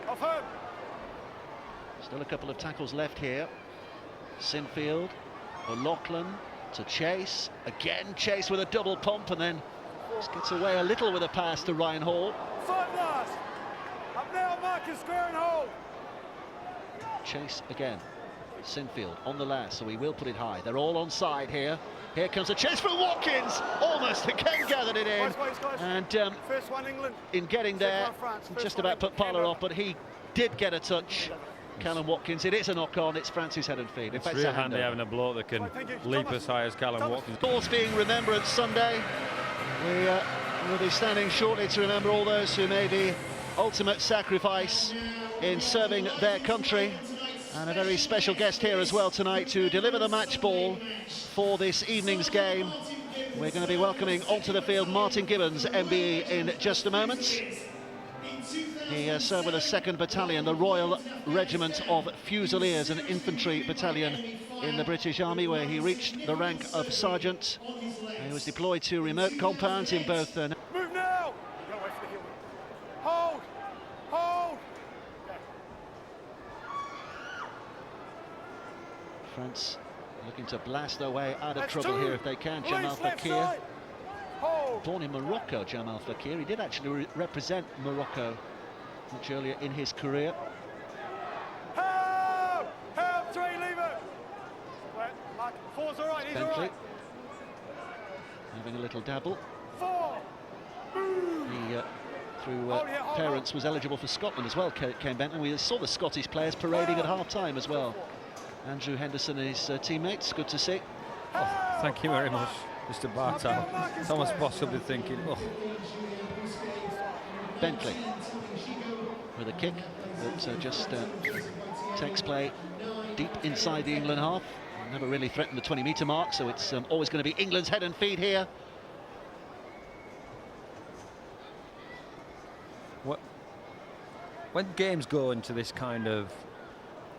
Off him. Still a couple of tackles left here. Sinfield, O'Loughlin to Chase. Again, Chase with a double pump, and then just gets away a little with a pass to Ryan Hall. 5 last. Up now, Marcus, square and hold. Chase again. Sinfield on the last, so he will put it high. They're all on side here. Here comes a chase from Watkins. Almost again gathered it in. And First one, England. in getting there, just about put Parler off, but he did get a touch. Callum Watkins, it is a knock-on, it's France's head and feet. It's really handy having a bloke that can leap as high as Callum Watkins. Of course, being Remembrance Sunday, we will be standing shortly to remember all those who made the ultimate sacrifice in serving their country. And a very special guest here as well tonight to deliver the match ball for this evening's game. We're going to be welcoming onto the field Martin Gibbons, MBE, in just a moment. He served with the 2nd Battalion, the Royal Regiment of Fusiliers, an infantry battalion in the British Army, where he reached the rank of sergeant. He was deployed to remote compounds in both... Move now! Hold! France looking to blast their way out of trouble here if they can. Jamal Fakir, born in Morocco, Jamal Fakir. He did actually represent Morocco much earlier in his career. Help! 3, leave it! 4's all right, he's all right. Having a little dabble. 4! He, through parents, was eligible for Scotland as well, Kane Benton. We saw the Scottish players parading at half-time as well. Andrew Henderson and his teammates, good to see. Oh, thank you very much, Mr. Bartel. Someone's possibly thinking, oh. Bentley with a kick that just takes play deep inside the England half. Never really threatened the 20-metre mark, so it's always going to be England's head and feet here. When games go into this kind of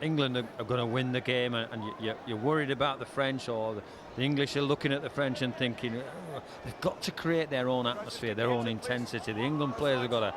England are going to win the game, and you're worried about the French, or the English are looking at the French and thinking they've got to create their own atmosphere, their own intensity. The England players have got to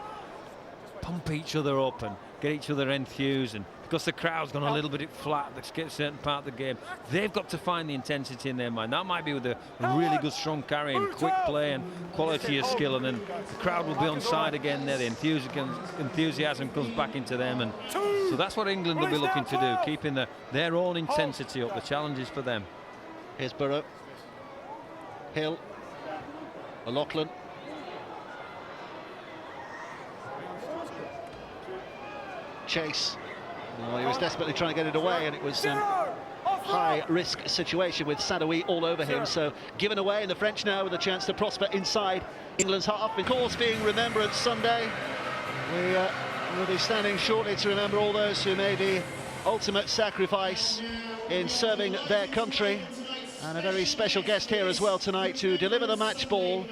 pump each other up and get each other enthused, and because the crowd's gone a little bit flat, let's get a certain part of the game, they've got to find the intensity in their mind. That might be with a really good strong carry and quick play and quality of skill, and then the crowd will be on side again there. The enthusiasm comes back into them, and so that's what England will be looking to do, keeping their own intensity up. The challenge is for them. Here's Burrow, Hill, O'Loughlin. Chase. Oh, he was desperately trying to get it away, and it was high-risk situation with Sadoui all over him. So given away, and the French now with a chance to prosper inside England's half. Of course, being Remembrance Sunday, we will be standing shortly to remember all those who made the ultimate sacrifice in serving their country. And a very special guest here as well tonight to deliver the match ball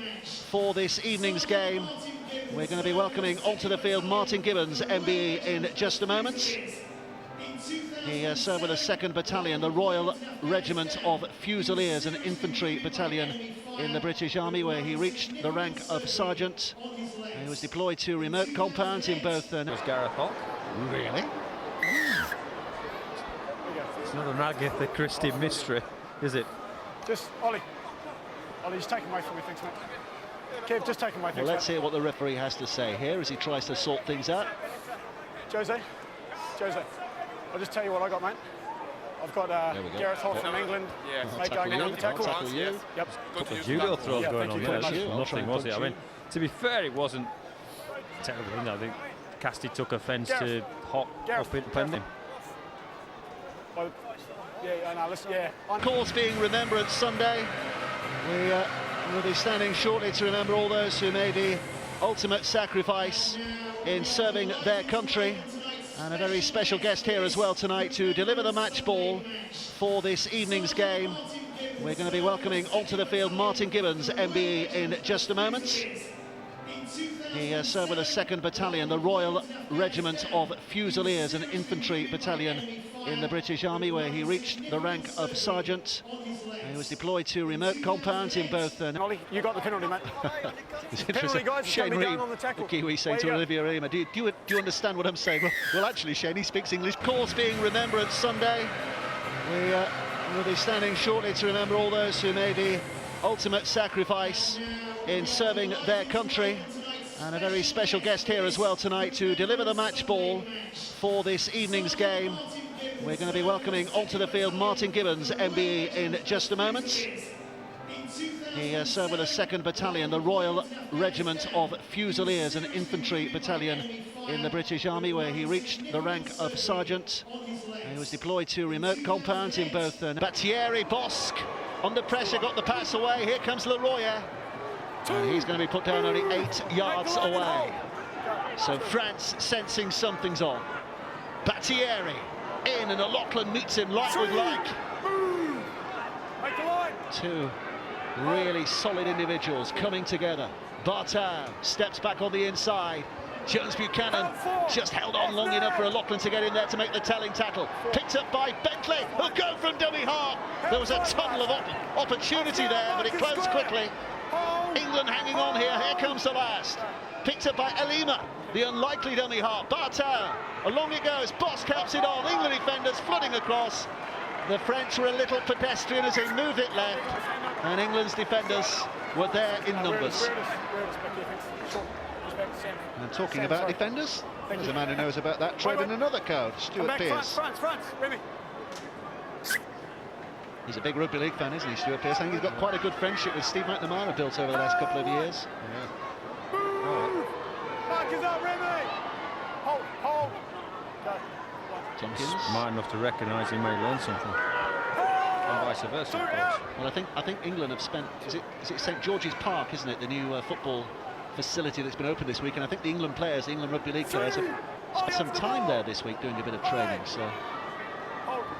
for this evening's game. We're going to be welcoming onto the field Martin Gibbons, MBE, in just a moment. He served with the 2nd Battalion, the Royal Regiment of Fusiliers, an infantry battalion in the British Army, where he reached the rank of sergeant. He was deployed to remote compounds in both... Was Gareth Hock? Really? It's not an Agatha Christie mystery, is it? Just, Ollie, just take him away from me, thanks, mate. Kev, just take him away, thanks, Well, let's hear what the referee has to say here as he tries to sort things out. Jose, I'll just tell you what I got, mate. I've got Gareth Holt from England. Mate going in on the tackle. Yep. Couple of judo throws going on there. Thank you. Nothing, was it? I mean, to be fair, it wasn't terrible. I think Casti took offence to hop up in pending. Of course, being Remembrance Sunday, we will be standing shortly to remember all those who made the ultimate sacrifice in serving their country. And a very special guest here as well tonight to deliver the match ball for this evening's game. We're going to be welcoming onto the field Martin Gibbons, MBE, in just a moment. He served with the 2nd Battalion, the Royal Regiment of Fusiliers, an infantry battalion in the British Army, where he reached the rank of sergeant. He was deployed to remote compounds in both... you got the penalty, mate. It's penalty, guys. Shane Reed, on the tackle. the Kiwi, saying to Olivia Rima, do you understand what I'm saying? Well, actually, Shane, he speaks English. Of course, being Remembrance Sunday, we will be standing shortly to remember all those who made the ultimate sacrifice in serving their country. And a very special guest here as well tonight to deliver the match ball for this evening's game. We're going to be welcoming onto the field Martin Gibbons, MBE, in just a moment. He served with the 2nd Battalion, the Royal Regiment of Fusiliers, an infantry battalion in the British Army, where he reached the rank of sergeant. He was deployed to remote compounds in both... Battieri, Bosque, under pressure, got the pass away. Here comes Leroyer. And he's going to be put down only 8 yards away. So France sensing something's on. Battieri in, and O'Loughlin meets him like with like. Two really solid individuals coming together. Bartow steps back on the inside. Jones Buchanan just held on long enough for O'Loughlin to get in there to make the telling tackle. Picked up by Bentley, who'll go from dummy half. There was a tunnel of opportunity there, but it closed quickly. England hanging on here. Here comes the last. Picked up by Elima, the unlikely dummy half. Bartow, along it goes. Bosque helps it on. England defenders flooding across. The French were a little pedestrian as they moved it left, and England's defenders were there in numbers. And talking about defenders, there's a man who knows about that trade in another code, Stuart Pearce. France, Remy. He's a big rugby league fan, isn't he, Stuart Pearce? I think he's got quite a good friendship with Steve McNamara built over the last couple of years. Mark is up, Remy. Hold. Tompkins. Smart enough to recognise he may learn something. And vice versa, of course. Well, I think England have spent... Is it St George's Park, isn't it? The new football facility that's been opened this week. And I think the England players, the England Rugby League players, have spent some time there this week doing a bit of training. So... a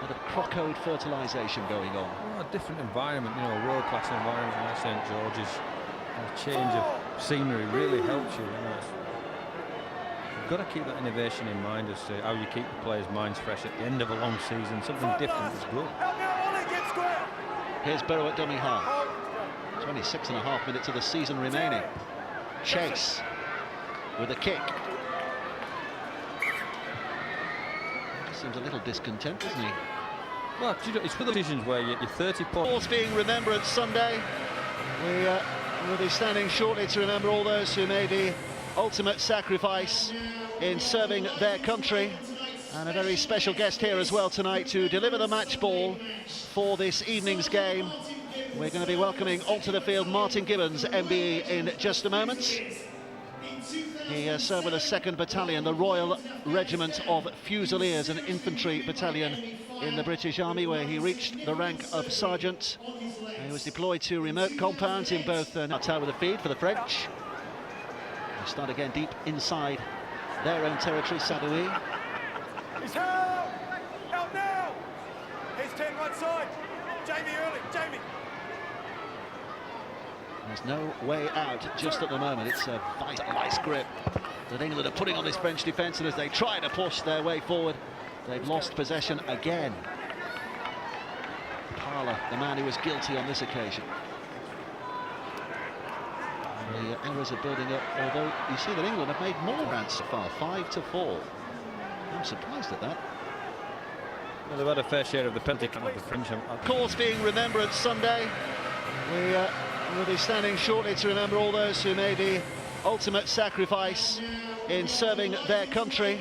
bit of crocode fertilisation going on. Oh, a different environment, you know, a world-class environment like St George's. A change of scenery really helps you. You know, you've got to keep that innovation in mind as to how you keep the players' minds fresh at the end of a long season. Something different is good. Here's Burrow at dummy half. 26.5 minutes of the season remaining. Chase with a kick. Seems a little discontent, doesn't he? Well, it's for the decisions where you're 30 points. Of course, being Remembrance Sunday, we will be standing shortly to remember all those who made the ultimate sacrifice in serving their country. And a very special guest here as well tonight to deliver the match ball for this evening's game. We're going to be welcoming onto the field Martin Gibbons, MBE, in just a moment. He served with the 2nd Battalion, the Royal Regiment of Fusiliers, an infantry battalion in the British Army, where he reached the rank of sergeant. He was deployed to remote compounds in both... Bartow with a feed for the French. They start again deep inside their own territory, Sadoui. He's out now! He's 10 right side. Jamie early, Jamie. There's no way out just at the moment. It's a vice grip that England are putting on this French defence, and as they try to push their way forward, they've lost possession again. Parler, the man who was guilty on this occasion. And the errors are building up, although you see that England have made more runs so far, 5-4. I'm surprised at that. Well, they've had a fair share of the penalty count of the French. Of course, being Remembrance Sunday, we will be standing shortly to remember all those who made the ultimate sacrifice in serving their country.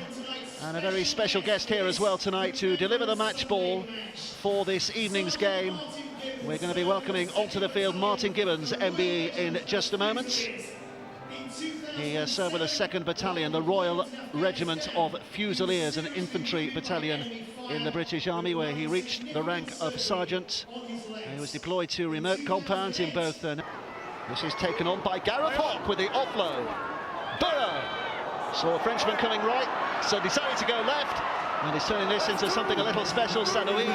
And a very special guest here as well tonight to deliver the match ball for this evening's game. We're going to be welcoming onto the field Martin Gibbons, MBE, in just a moment. He served with the 2nd Battalion, the Royal Regiment of Fusiliers, an infantry battalion in the British Army, where he reached the rank of sergeant. He was deployed to remote compounds in both... This is taken on by Gareth Hock with the offload. Burrow saw a Frenchman coming right, so decided to go left, and he's turning this into something a little special. Sanoui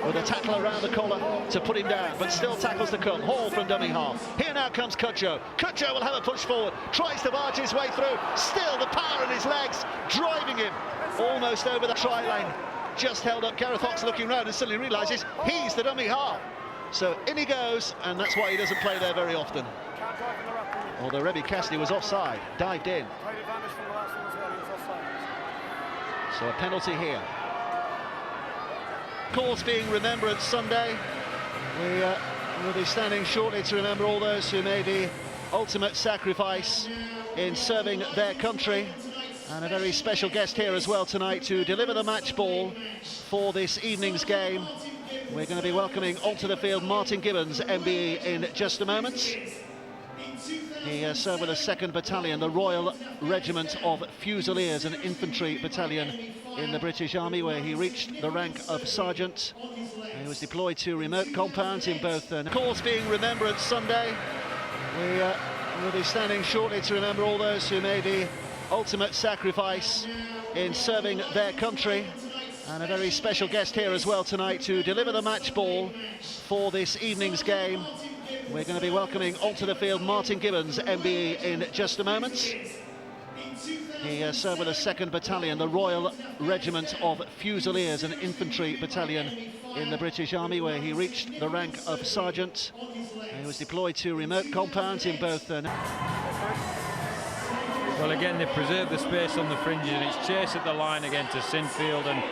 with a tackle around the collar to put him down, but still tackles to come. Hall from dummy half. Here now comes Cudjoe. Cudjoe will have a push forward, tries to barge his way through. Still the power in his legs, driving him almost over the try lane. Just held up. Gareth Hock's looking round and suddenly realises he's the dummy half. So in he goes, and that's why he doesn't play there very often. Although Rebby Cassidy was offside, dived in. So a penalty here. Of course, being Remembrance Sunday, we will be standing shortly to remember all those who made the ultimate sacrifice in serving their country. And a very special guest here as well tonight to deliver the match ball for this evening's game. We're going to be welcoming onto the field Martin Gibbons, MBE, in just a moment. He served with the 2nd Battalion, the Royal Regiment of Fusiliers, an infantry battalion in the British Army, where he reached the rank of sergeant. He was deployed to remote compounds in both... Of course, being Remembrance Sunday, we will be standing shortly to remember all those who made the ultimate sacrifice in serving their country. And a very special guest here as well tonight to deliver the match ball for this evening's game. We're going to be welcoming onto the field Martin Gibbons, MBE, in just a moment. He served with the 2nd Battalion, the Royal Regiment of Fusiliers, an infantry battalion in the British Army, where he reached the rank of sergeant. He was deployed to remote compounds in both... Well, again, they've preserved the space on the fringes, and it's chase at the line again to Sinfield, and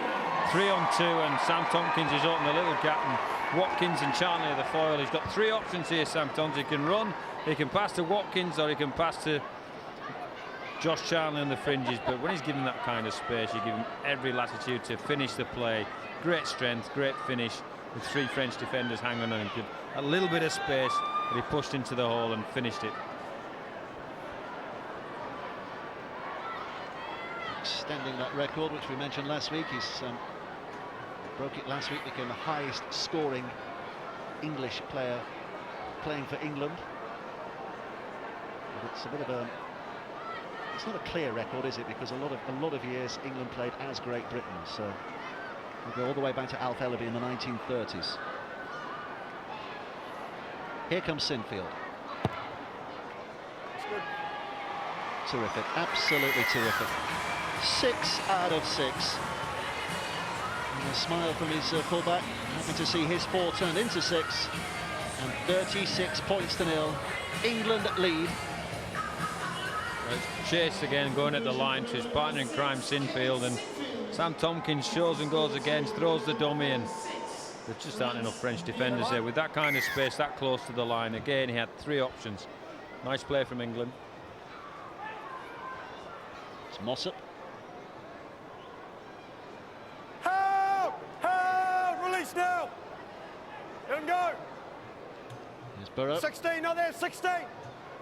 3-on-2, and Sam Tomkins is opening a little gap, and Watkins and Charnley are the foil. He's got 3 options here, Sam Tomkins. He can run, he can pass to Watkins, or he can pass to Josh Charnley on the fringes, but when he's given that kind of space, you give him every latitude to finish the play. Great strength, great finish, with 3 French defenders hanging on him. A little bit of space, but he pushed into the hole and finished it. Extending that record, which we mentioned last week. He's broke it last week, became the highest scoring English player playing for England. But it's a bit of a... It's not a clear record, is it? Because a lot of years England played as Great Britain. So we go all the way back to Alf Ellaby in the 1930s. Here comes Sinfield. Terrific, absolutely terrific. 6 out of 6. And a smile from his fullback. Happy to see his 4 turned into 6. And 36 points to 0. England lead. Chase again going at the line to his partner in crime, Sinfield, and Sam Tomkins shows and goes against, throws the dummy, and there just aren't enough French defenders there with that kind of space that close to the line. Again, he had 3 options. Nice play from England. It's Mossop. Help! Help! Release now! Let him go! Here's Burrow. 16, not there, 16!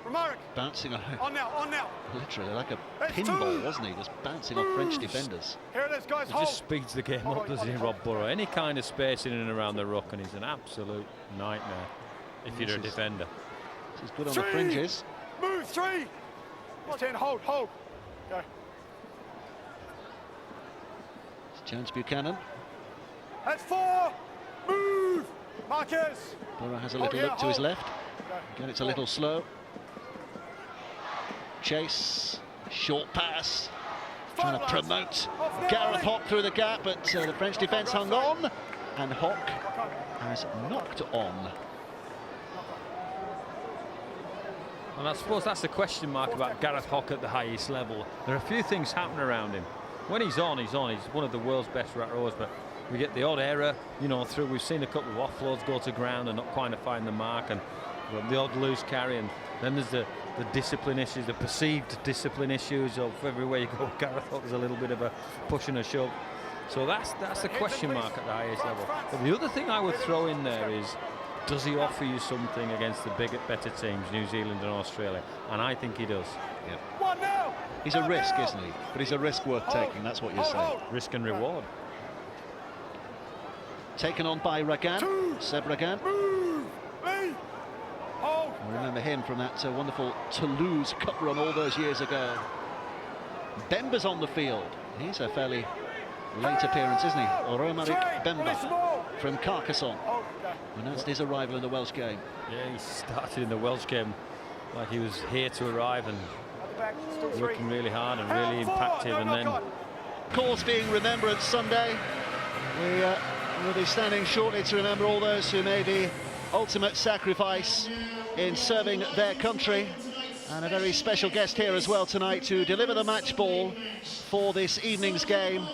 Remark. Bouncing on now, on now. Literally like a That's pinball, 2. wasn't he? Just bouncing off French defenders. Here it is, guys. It just speeds the game up, doesn't he, Rob Burrow? Any kind of space in and around the ruck, and he's an absolute nightmare if you're a defender. This is good on the fringes. Move, 3. 10, hold. Go. It's James Buchanan. That's 4. Move. Marquez. Burrow has a little look to his left. Again, it's a little slow. Chase, short pass, trying to promote Gareth Hock through the gap, but the French defence hung on, and Hock has knocked on. And I suppose that's the question mark about Gareth Hock at the highest level. There are a few things happening around him. When he's on, he's on. He's one of the world's best rat rowers, but we get the odd error, you know, through. We've seen a couple of offloads go to ground and not quite find the mark, and But the odd loose carry, and then there's the discipline issues, the perceived discipline issues of everywhere you go. Gareth Hook is a little bit of a push and a shove. So that's the question mark at the highest level. But the other thing I would throw in there is, does he offer you something against the bigger, better teams, New Zealand and Australia? And I think he does. Yep. He's a risk, isn't he? But he's a risk worth taking, that's what you're saying. Risk and reward. Taken on by Ragan, Seb Ragan. I remember him from that wonderful Toulouse Cup run all those years ago. Bemba's on the field. He's a fairly late appearance, isn't he? Romaric Bemba from Carcassonne announced his arrival in the Welsh game. Yeah, he started in the Welsh game like he was here to arrive and working really hard and really impactful, and then... Of course, being Remembrance Sunday, we will be standing shortly to remember all those who made the ultimate sacrifice in serving their country, and a very special guest here as well tonight to deliver the match ball for this evening's game.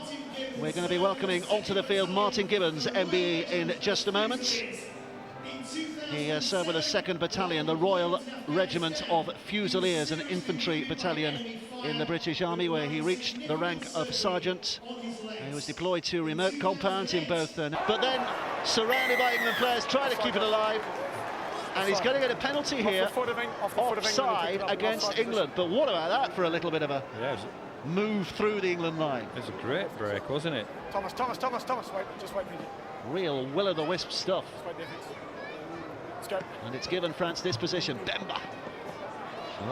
We're going to be welcoming onto the field Martin Gibbons, MBE, in just a moment. He served with the 2nd Battalion, the Royal Regiment of Fusiliers, an infantry battalion in the British Army, where he reached the rank of sergeant. He was deployed to remote compounds in both... but then, surrounded by England players, trying to keep it alive. And he's going to get a penalty here, offside against England. But what about that for a little bit of a move through the England line? It was a great break, wasn't it? Thomas, wait, just wait. Real will-o'-the-wisp stuff. Let's go. And it's given France this position. Bemba.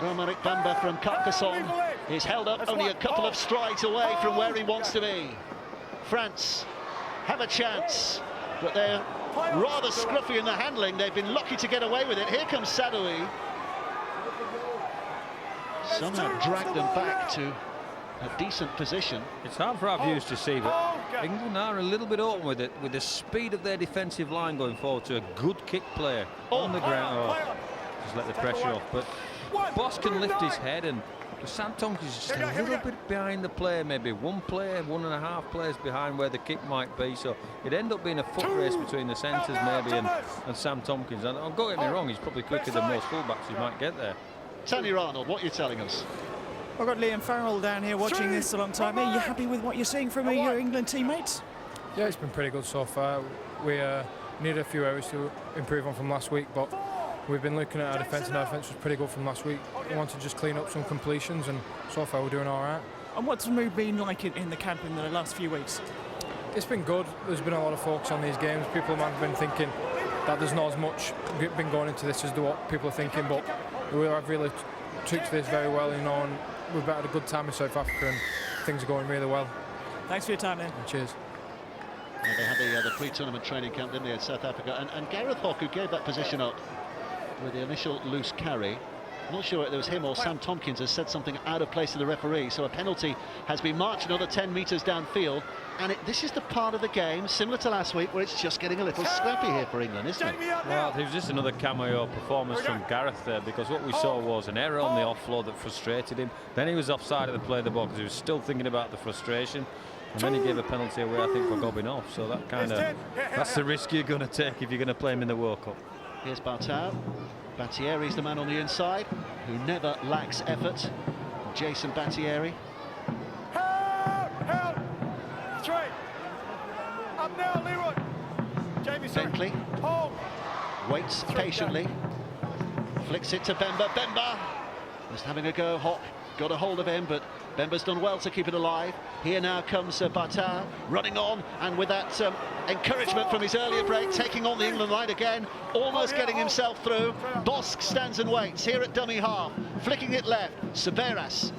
Romaric Bemba from Carcassonne is held up only a couple of strides away from where he wants to be. France have a chance, but they're rather scruffy in the handling. They've been lucky to get away with it. Here comes Sadoui. Somehow dragged them back to a decent position. It's hard for our viewers to see, but England are a little bit open with it, with the speed of their defensive line going forward to a good kick player on the ground. Just let the pressure off. But Boss can lift his head, and Sam Tompkins is just a little bit behind the player, maybe 1.5 players behind where the kick might be. So it'd end up being a foot race between the centres maybe and Sam Tompkins. And don't get me wrong, he's probably quicker than most fullbacks who might get there. Tanya Arnold, what are you telling us? I've got Liam Farrell down here watching this alongside me. Are you happy with what you're seeing from your England teammates? Yeah, it's been pretty good so far. We need a few areas to improve on from last week, but we've been looking at our defence, and our defence was pretty good from last week. We want to just clean up some completions, and so far we're doing all right. And what's the mood been like in the camp in the last few weeks? It's been good. There's been a lot of focus on these games. People might have been thinking that there's not as much been going into this as what people are thinking, but we have really tweaked this very well, you know, and we've had a good time in South Africa, and things are going really well. Thanks for your time, then. Cheers. Yeah, they had the pre-tournament training camp, didn't they, in South Africa? And Gareth Hook, who gave that position up with the initial loose carry. I'm not sure if it was him or Sam Tompkins has said something out of place to the referee, so a penalty has been marched another 10 metres downfield, and this is the part of the game, similar to last week, where it's just getting a little scrappy here for England, isn't it? Well, it was just another cameo performance from Gareth there, because what we saw was an error on the offload that frustrated him. Then he was offside of the play of the ball because he was still thinking about the frustration, and then he gave a penalty away, I think, for gobbing off. So that that's the risk you're going to take if you're going to play him in the World Cup. Here's Bartau. Battieri's the man on the inside, who never lacks effort. Jason Battieri. Help! 3. Up now, Leroy. Jamie, Bentley waits patiently. Flicks it to Bemba. Bemba just having a go. Hock got a hold of him, but Bemba's done well to keep it alive. Here now comes Bartau running on, and with that encouragement from his earlier break, taking on the England line again, almost getting himself through. Bosk stands and waits here at dummy half, flicking it left. Saberas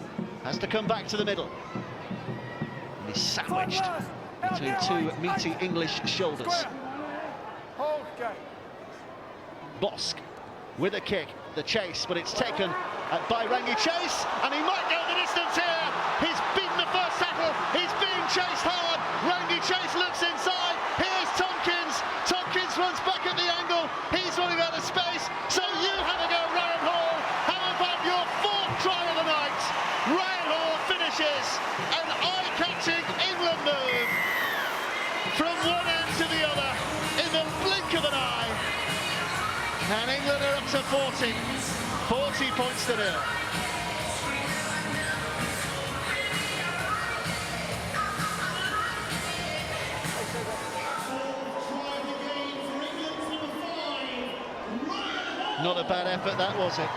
has to come back to the middle. And he's sandwiched between two meaty English shoulders. Bosk with a kick, the chase, but it's taken by Rangi Chase, and he might go the distance here. He's beaten the first tackle, he's being chased hard. Rangi Chase looks inside, here's Tompkins. Tompkins runs back at the angle, he's running out of space, so you have a go, Ryan Hall. How about your 4th try of the night? Ryan Hall finishes an eye-catching England move from one end to the other in the blink of an eye, and England are up to 40. 40 points to nil. Not a bad effort, that was it.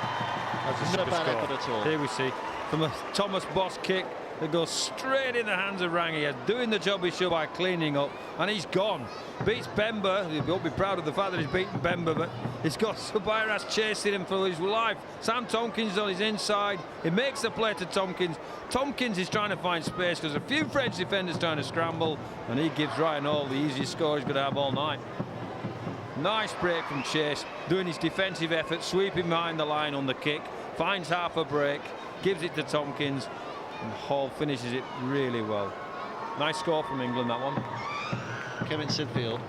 Not a bad effort at all. Here we see from a Thomas Boss kick that goes straight in the hands of Rangier, doing the job he should by cleaning up, and he's gone. Beats Bemba. He won't be proud of the fact that he's beaten Bemba, but he's got Subairas chasing him for his life. Sam Tomkins on his inside. He makes the play to Tomkins. Tomkins is trying to find space because a few French defenders trying to scramble, and he gives Ryan Hall the easiest score he's going to have all night. Nice break from Chase, doing his defensive effort, sweeping behind the line on the kick, finds half a break, gives it to Tomkins, and Hall finishes it really well. Nice score from England, that one. Kevin Sinfield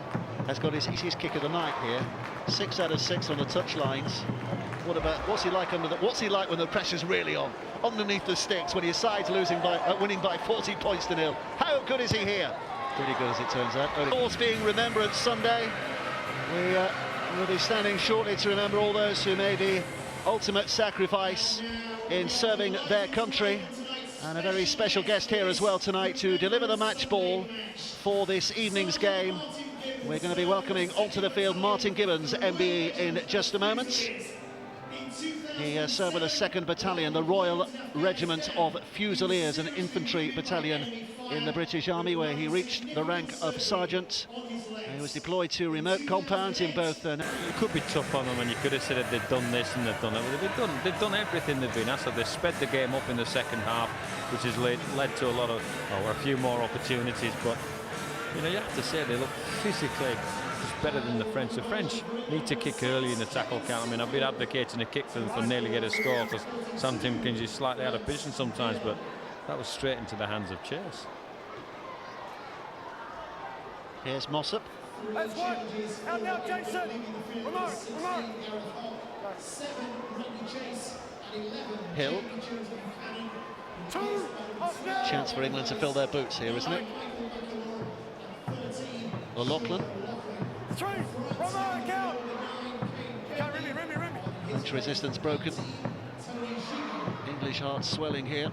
has got his easiest kick of the night here. 6 out of 6 on the touch lines. What's he like when the pressure's really on? Underneath the sticks when his side's winning by 40 points to nil. How good is he here? Pretty good, as it turns out. Of course, being Remembrance Sunday, we will be standing shortly to remember all those who made the ultimate sacrifice in serving their country. And a very special guest here as well tonight to deliver the match ball for this evening's game. We're going to be welcoming onto the field Martin Gibbons, MBE, in just a moment. He served with the 2nd Battalion, the Royal Regiment of Fusiliers, an infantry battalion in the British Army, where he reached the rank of sergeant. He was deployed to remote compounds in both... It could be tough on them, and you could have said that they've done this and they've done it. They've done everything they've been asked. So they've sped the game up in the second half, which has led to a few more opportunities. But you know, you have to say they look physically just better than the French. The French need to kick early in the tackle count. I mean, I've been advocating a kick for them for nearly get a score, because Sam Tomkins is slightly out of position sometimes, but that was straight into the hands of Chase. Here's Mossop. That's one. Out now, Jason. Ramon. Hill. Chance for England to fill their boots here, isn't it? O'Loughlin. 3. Ramon, count. Remy. French resistance broken. English hearts swelling here.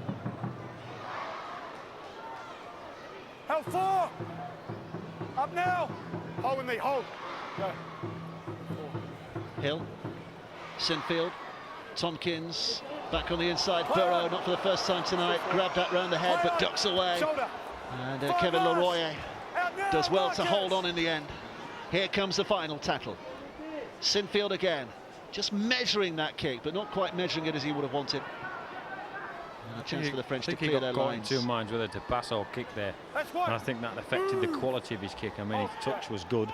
Held 4. Up now. Hold with me, hold. Go. Hill. Sinfield. Tomkins. Back on the inside. Burrow, not for the first time tonight. Grabbed that round the head, but ducks away. And Kevin Leroy does well to hold on in the end. Here comes the final tackle. Sinfield again. Just measuring that kick, but not quite measuring it as he would have wanted. And a chance for the French to clear their lines. He got 2 minds whether to pass or kick there, and I think that affected the quality of his kick. I mean, his touch was good,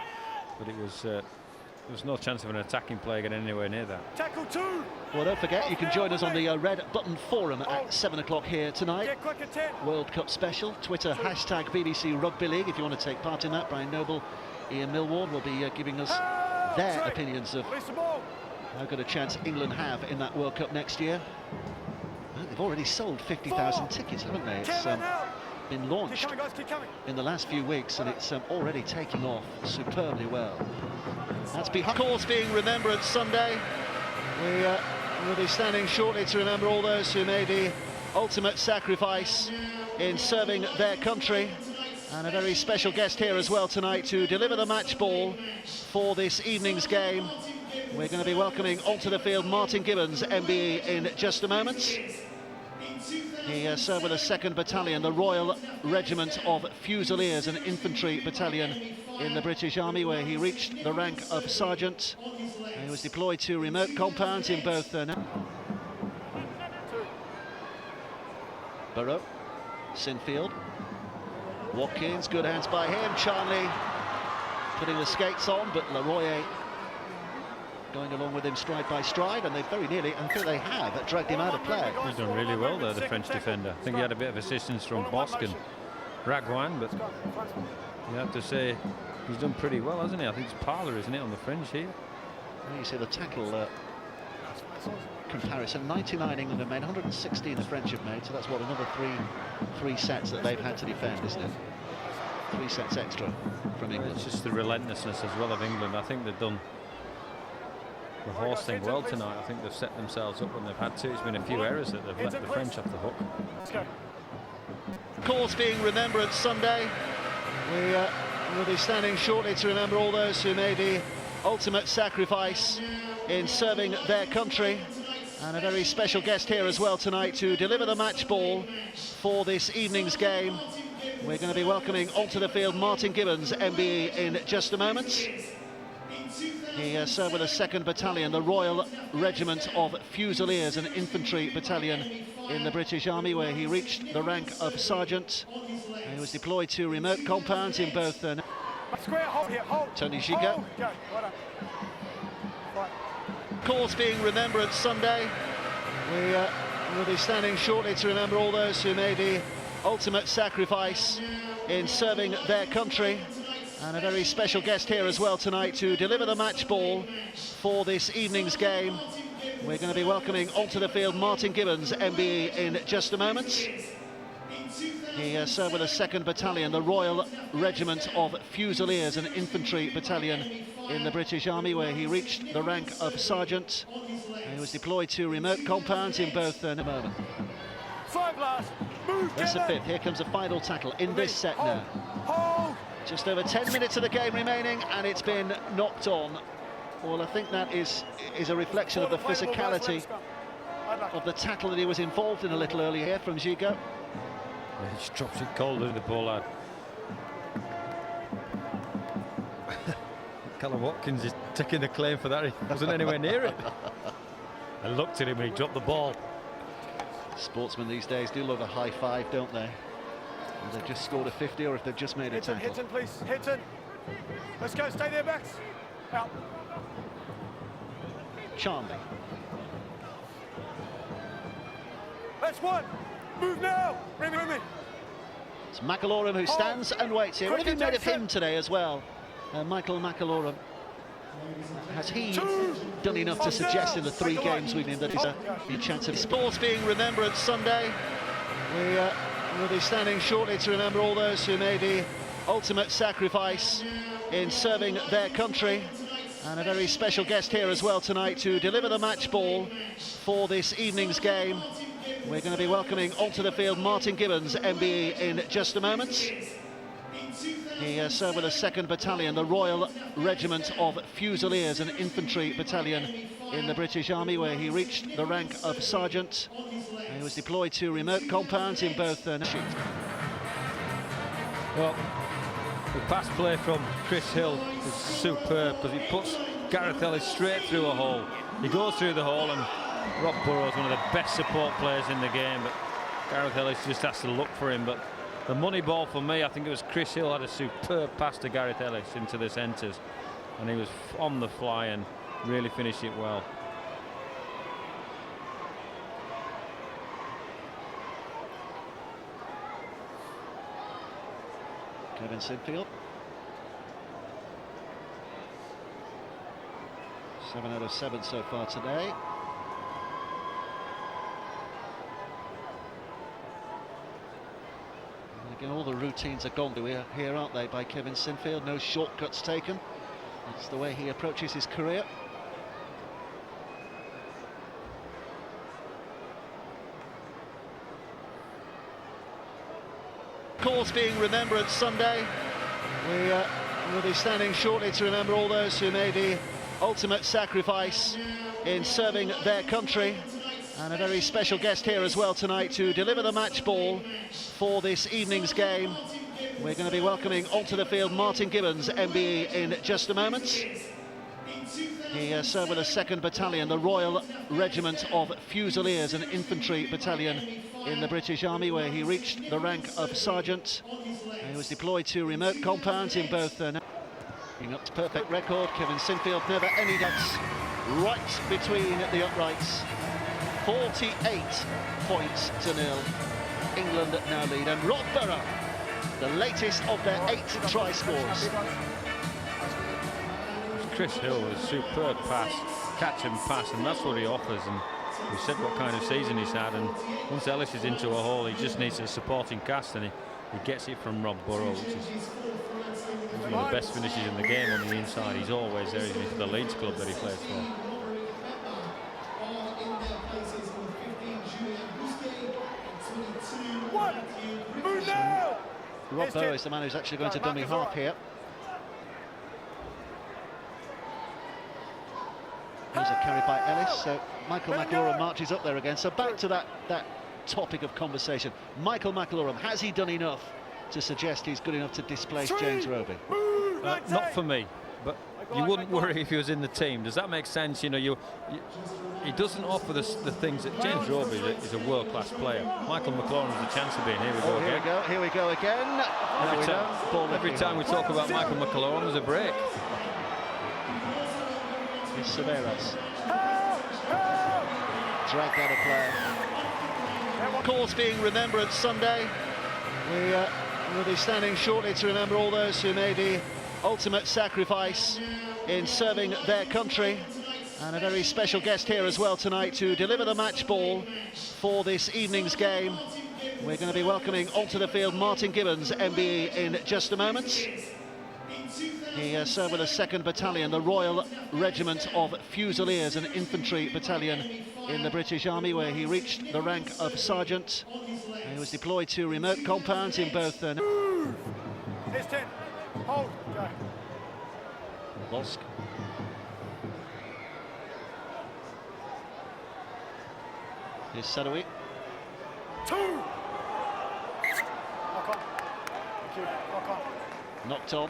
but it was there was no chance of an attacking play getting anywhere near that. Tackle 2. Well, don't forget, you can join us on the Red Button Forum at 7 o'clock here tonight. World Cup special. Twitter hashtag BBC Rugby League if you want to take part in that. Brian Noble, Ian Millward will be giving us their opinions of how good a chance England have in that World Cup next year. They've already sold 50,000 tickets, haven't they? It's been launched in the last few weeks, and it's already taking off superbly well. That's of course being Remembrance Sunday. We will be standing shortly to remember all those who made the ultimate sacrifice in serving their country. And a very special guest here as well tonight to deliver the match ball for this evening's game. We're going to be welcoming onto the field Martin Gibbons, MBE, in just a moment. He served with the 2nd Battalion, the Royal Regiment of Fusiliers, an infantry battalion in the British Army, where he reached the rank of sergeant. He was deployed to remote compounds in both... Burrow, Sinfield, Watkins, good hands by him. Charnley putting the skates on, but Leroy going along with him stride by stride, and they very nearly, until they have, dragged him out of play. He's done really well there, the French defender. I think he had a bit of assistance from Bosque and Ragwan, but you have to say he's done pretty well, hasn't he? I think it's Parler, isn't it, on the fringe here? And you see the tackle comparison. 99 England have made, 116 the French have made, so that's what, another three sets that they've had to defend, isn't it? 3 sets extra from England. It's just the relentlessness as well of England. I think they've done the horse thing well tonight. I think they've set themselves up when they've had to. It's been a few errors that they've let the French off the hook. Let's go. Of course, being Remembrance Sunday, we will be standing shortly to remember all those who made the ultimate sacrifice in serving their country. And a very special guest here as well tonight to deliver the match ball for this evening's game. We're going to be welcoming onto the field Martin Gibbons, MBE, in just a moment. He served with the 2nd Battalion, the Royal Regiment of Fusiliers, an infantry battalion in the British Army, where he reached the rank of sergeant. He was deployed to remote compounds in both Tony Gigot. Of course, being Remembrance Sunday, we will be standing shortly to remember all those who made the ultimate sacrifice in serving their country. And a very special guest here as well tonight to deliver the match ball for this evening's game. We're going to be welcoming onto the field Martin Gibbons, MBE, in just a moment. He served with the 2nd Battalion, the Royal Regiment of Fusiliers, an infantry battalion in the British Army, where he reached the rank of sergeant. He was deployed to remote compounds in both moment. That's the 5th. Here comes a final tackle in this set now. Just over 10 minutes of the game remaining, and it's been knocked on. Well, I think that is a reflection of the physicality of the tackle that he was involved in a little earlier here from Gigot. He just drops it cold in the poor lad. Callum Watkins is taking the claim for that. He wasn't anywhere near it. I looked at him when he dropped the ball. Sportsmen these days do love a high five, don't they? If they've just scored a 50 or if they've just made a tackle. Hitton, please. Hitton. Let's go. Stay there, Max. Out. Charnley. That's one. Move now. Bring me. It's McIlaurin who stands and waits here. What have you made of him today as well? Michael McIlaurin. Has he done enough to suggest in the 3 games we've been that he's a chance of sports being Remembrance Sunday? We will be standing shortly to remember all those who made the ultimate sacrifice in serving their country. And a very special guest here as well tonight to deliver the match ball for this evening's game. We're going to be welcoming onto the field Martin Gibbons, MBE, in just a moment. He served with the 2nd Battalion, the Royal Regiment of Fusiliers, an infantry battalion in the British Army, where he reached the rank of sergeant. He was deployed to remote compounds in both Well, the pass play from Chris Hill is superb because he puts Gareth Ellis straight through a hole. He goes through the hole, and Rob Burrows, one of the best support players in the game, but Gareth Ellis just has to look for him. But the money ball for me, I think it was Chris Hill had a superb pass to Gareth Ellis into the centres, and he was on the fly and really finished it well. Kevin Sinfield. 7 out of 7 so far today. And again, all the routines are gone to here, aren't they, by Kevin Sinfield? No shortcuts taken. That's the way he approaches his career. Of course, being Remembrance Sunday, we will be standing shortly to remember all those who made the ultimate sacrifice in serving their country. And a very special guest here as well tonight to deliver the match ball for this evening's game. We're going to be welcoming onto the field Martin Gibbons, MBE, in just a moment. He served with the 2nd Battalion, the Royal Regiment of Fusiliers, an infantry battalion in the British Army, where he reached the rank of sergeant. He was deployed to remote compounds in both up to perfect record. Kevin Sinfield, never any doubts, right between the uprights. 48 points to 0. England now lead, and Rob Burrow, the latest of their 8 try scorers. Chris Hill was a superb pass, catch and pass, and that's what he offers. And we said what kind of season he's had, and once Ellis is into a hole, he just needs a supporting cast, and he gets it from Rob Burrow, which is one of the best finishes in the game on the inside. He's always there, even for the Leeds club that he plays for. Rob Burrow is the man who's actually going to dummy half here. Here's a carry by Ellis, so Michael McIlroy marches up there again. So back to that topic of conversation. Michael McIlroy, has he done enough to suggest he's good enough to displace James Roby? Not for me, but you wouldn't worry if he was in the team. Does that make sense? You know, he doesn't offer the things that James Roby is a world-class player. Michael McLaurin has a chance of being. Here we go again. Here we go again. Every time we talk about Michael McLaurin, there's a break. It's Severos. Dragged out of play. Of course, being Remembrance Sunday, we will be standing shortly to remember all those who made the ultimate sacrifice in serving their country. And a very special guest here as well tonight to deliver the match ball for this evening's game. We're going to be welcoming onto the field Martin Gibbons, MBE, in just a moment. He served with the 2nd Battalion, the Royal Regiment of Fusiliers, an infantry battalion in the British Army, where he reached the rank of sergeant. He was deployed to remote compounds in both... Here's 10. Hold. Go. Bosk. Here's Sadoui. 2. Lock on. Thank you. Lock on. Knocked on.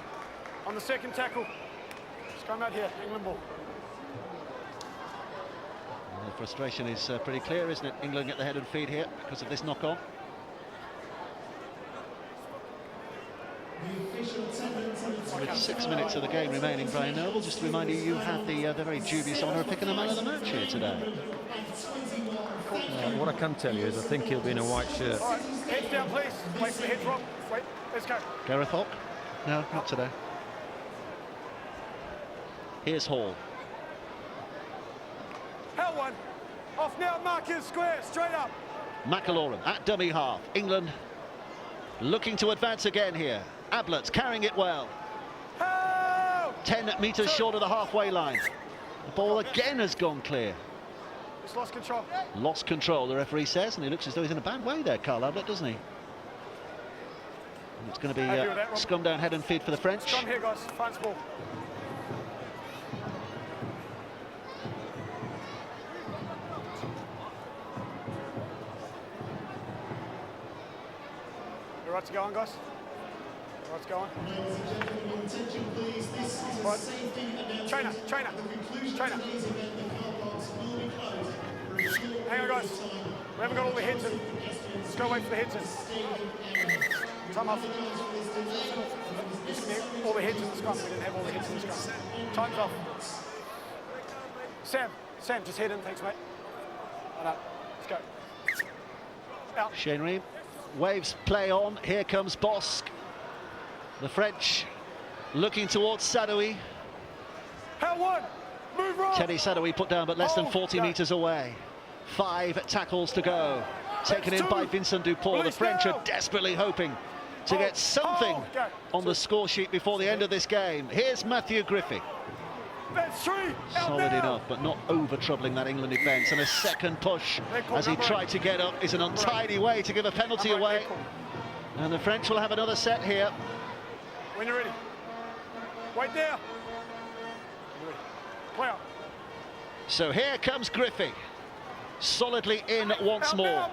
On the 2nd tackle. Just come out here, England ball. And the frustration is pretty clear, isn't it? England get the head and feet here because of this knock-on. With 6 minutes of the game remaining, Brian Noble, just to remind you, you have the very dubious honour of picking the man of the match here today. What I can tell you is I think he'll be in a white shirt. All right, heads down, please. Wait for the head drop. Wait, let's go. Gareth Hock? No, not today. Here's Hall. Hell one. Off now, markers, square, straight up. McIlroy at dummy half. England looking to advance again here. Ablett carrying it well. 10 metres short of the halfway line. The ball again has gone clear. It's lost control. Lost control, the referee says, and he looks as though he's in a bad way there, Carl Ablett, doesn't he? And it's going to be scrum down head and feet for the French. Scrum here, guys. France ball. You're right to go on, guys. You're right to go on. Right. Trainer. Hang on, guys. We haven't got all the heads in. Let's go wait for the heads in. Time off. All the heads in the scrum. We didn't have all the heads in the scrum. Time's off. Sam, just head in. Thanks, mate. Right up. Let's go. Out. Shane Ream waves play on. Here comes Bosk. The French looking towards Sadoui. Hell one. Move right. Teddy Sadoui put down but less than 40 metres away. 5 tackles to go. Taken in by Vincent Dupont. The French are desperately hoping to get something on the score sheet before the end of this game. Here's Matthew Griffey. That's 3. Solid enough, but not over-troubling that England defence. And a second push as he tried to get up is an untidy way to give a penalty away. And the French will have another set here. When you're ready. Wait there. Play up. So here comes Griffey. Solidly in once more.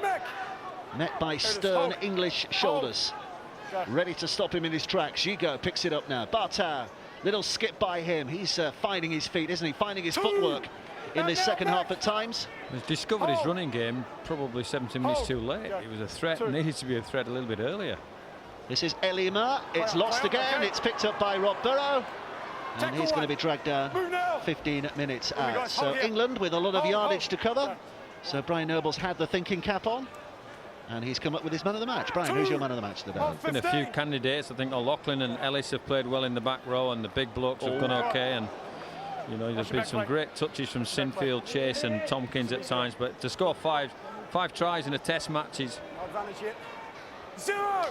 Met by stern English shoulders. Ready to stop him in his tracks. Hugo picks it up now. Bartau, little skip by him. He's finding his feet, isn't he? Finding his footwork in this second half at times. He's discovered his running game probably 17 minutes too late. He was a threat, needed to be a threat a little bit earlier. This is Elima. It's lost again. It's picked up by Rob Burrow. And he's going to be dragged down 15 minutes out. So England with a lot of yardage to cover. So Brian Noble's had the thinking cap on. And he's come up with his man of the match. Brian, who's your man of the match today? There's been a few candidates. I think O'Loughlin and Ellis have played well in the back row, and the big blokes have gone okay. And you know, there's been some great touches from Sinfield, Chase, and Tompkins at times. But to score five tries in a Test match is. Advantage yet. 0.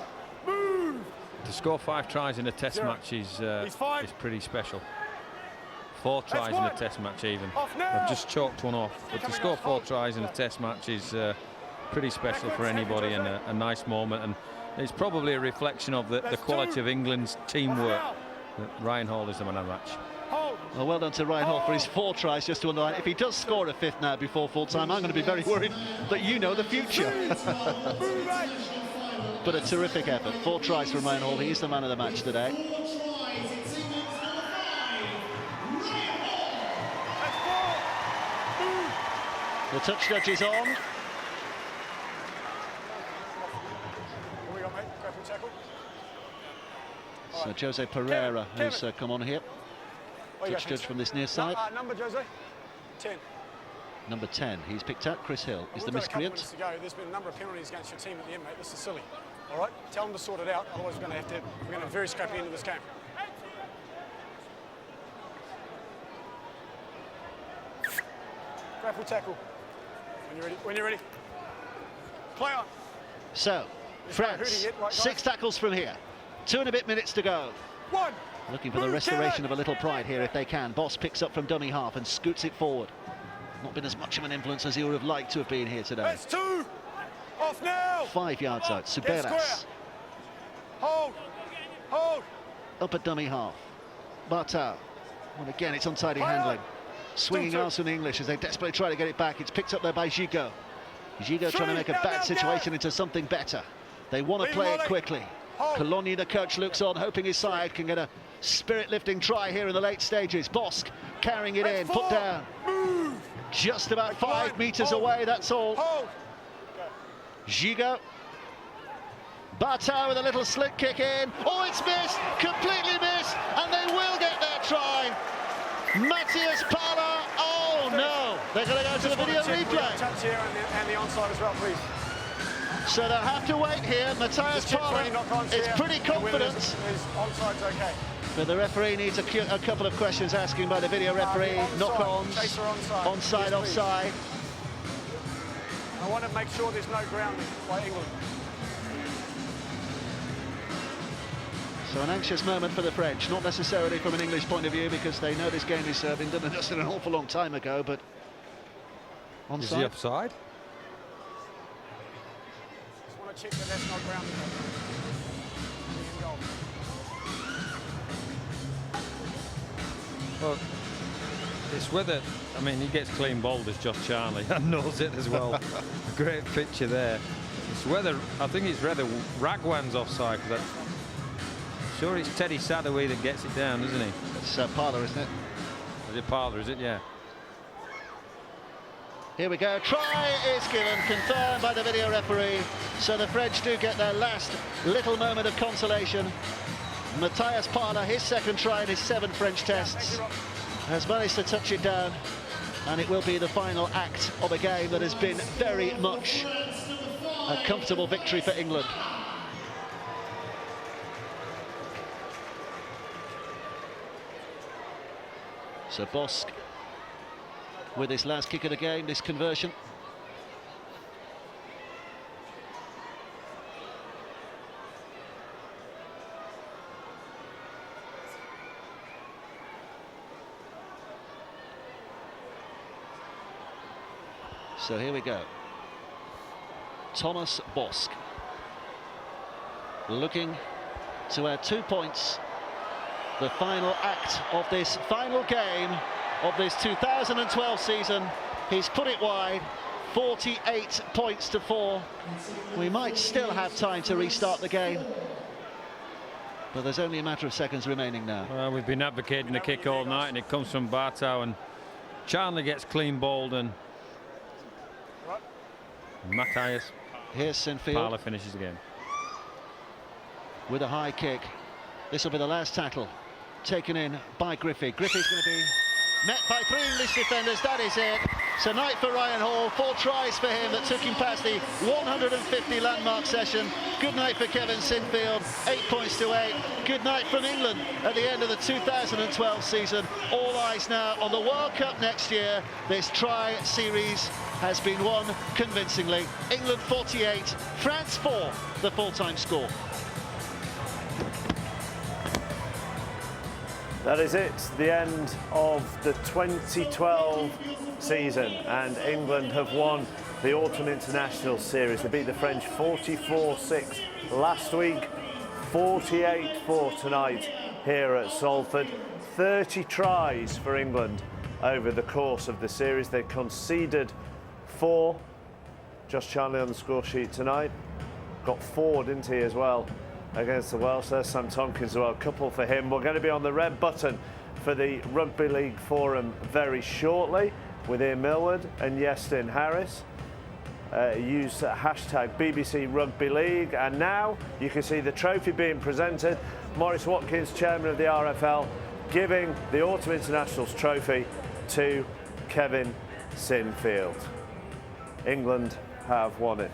Move. To score 5 tries in a Test match is pretty special. 4 tries in a Test match even. They've just chalked one off. But to score 4 tries in a Test match is pretty special for anybody, and a nice moment. And It's probably a reflection of the quality of England's teamwork that Ryan Hall is the man of the match. Well done to Ryan Hall for his 4 tries, just to underline. If he does score a 5th now before full time, I'm going to be very worried that you know the future. But a terrific effort. 4 tries from Ryan Hall. He's the man of the match today. The touch judge is on. So Jose Pereira, who's come on here. Touch judge from this near side. Number, Jose? 10. Number 10. He's picked out Chris Hill. Is the miscreant. There's been a number of penalties against your team at the end, mate. This is silly. All right, tell them to sort it out. Otherwise, we're going to have a very scrappy end of this game. Grapple tackle. When you're ready. When you're ready. Play on. So, France, 6 tackles from here. 2 and a bit minutes to go. 1. Looking for the restoration of a little pride here if they can. Boss picks up from dummy half and scoots it forward. Not been as much of an influence as he would have liked to have been here today. That's 2. Off now. 5 yards out. Suberas. Hold. Hold. Up at dummy half. Bartau. Well, again, it's untidy handling. Swinging Arsene English as they desperately try to get it back. It's picked up there by Gigot. Gigot trying to make a bad situation into something better. They want to play it quickly. Cologne, the coach, looks on, hoping his side can get a spirit-lifting try here in the late stages. Bosc carrying it in, put down. Just about 5 metres away, that's all. Gigot. Bartau with a little slick kick in. Oh, it's missed, completely missed, and they will get their try. Matthias Parla, oh no, they're going to go to the video replay. Touch here and the onside as well, please. So they'll have to wait here. Matthias Parla is pretty confident. Onside's okay. But the referee needs a couple of questions asking by the video referee. Knock-ons, onside, offside. I want to make sure there's no grounding by England. So an anxious moment for the French, not necessarily from an English point of view, because they know this game is been done and dusted an awful long time ago, but onside. Is he offside? Just want to check that that's not grounding. Well, it's whether, I mean, he gets clean bowled as Josh Charnley and knows it as well. Great picture there. It's whether, I think it's rather Ragwan's offside, because sure it's Teddy Sadowee that gets it down, isn't he? It's Parla, isn't it? Is it Parla, is it? Yeah. Here we go. Try is given, confirmed by the video referee. So the French do get their last little moment of consolation. Matthias Parla, his 2nd try in his 7 French tests, has managed to touch it down, and it will be the final act of a game that has been very much a comfortable victory for England. So Bosc with his last kick of the game, this conversion. So here we go. Thomas Bosc looking to add 2 points. The final act of this final game of this 2012 season. He's put it wide, 48 points to 4. We might still have time to restart the game, but there's only a matter of seconds remaining now. Well, we've been advocating the kick all night, and it comes from Bartau, and Charnley gets clean bowled, and Matthias Here's Sinfield. Parla finishes the game with a high kick. This will be the last tackle taken in by Griffey. Griffey's going to be met by 3 English defenders. That is it. So night for Ryan Hall. 4 tries for him that took him past the 150 landmark session. Good night for Kevin Sinfield. 8 points to 8. Good night from England at the end of the 2012 season. All eyes now on the World Cup next year. This try series has been won convincingly. England 48, France 4, the full-time score. That is it, the end of the 2012 season, and England have won the Autumn International Series. They beat the French 44-6 last week, 48-4 tonight here at Salford. 30 tries for England over the course of the series. They conceded 4. Josh Charnley on the score sheet tonight. Got 4, didn't he, as well, against the Welsh. There's Sam Tompkins as well, a couple for him. We're going to be on the red button for the Rugby League Forum very shortly with Ian Millward and Iestyn Harris. Use hashtag BBC Rugby League. And now you can see the trophy being presented. Maurice Watkins, chairman of the RFL, giving the Autumn Internationals trophy to Kevin Sinfield. England have won it.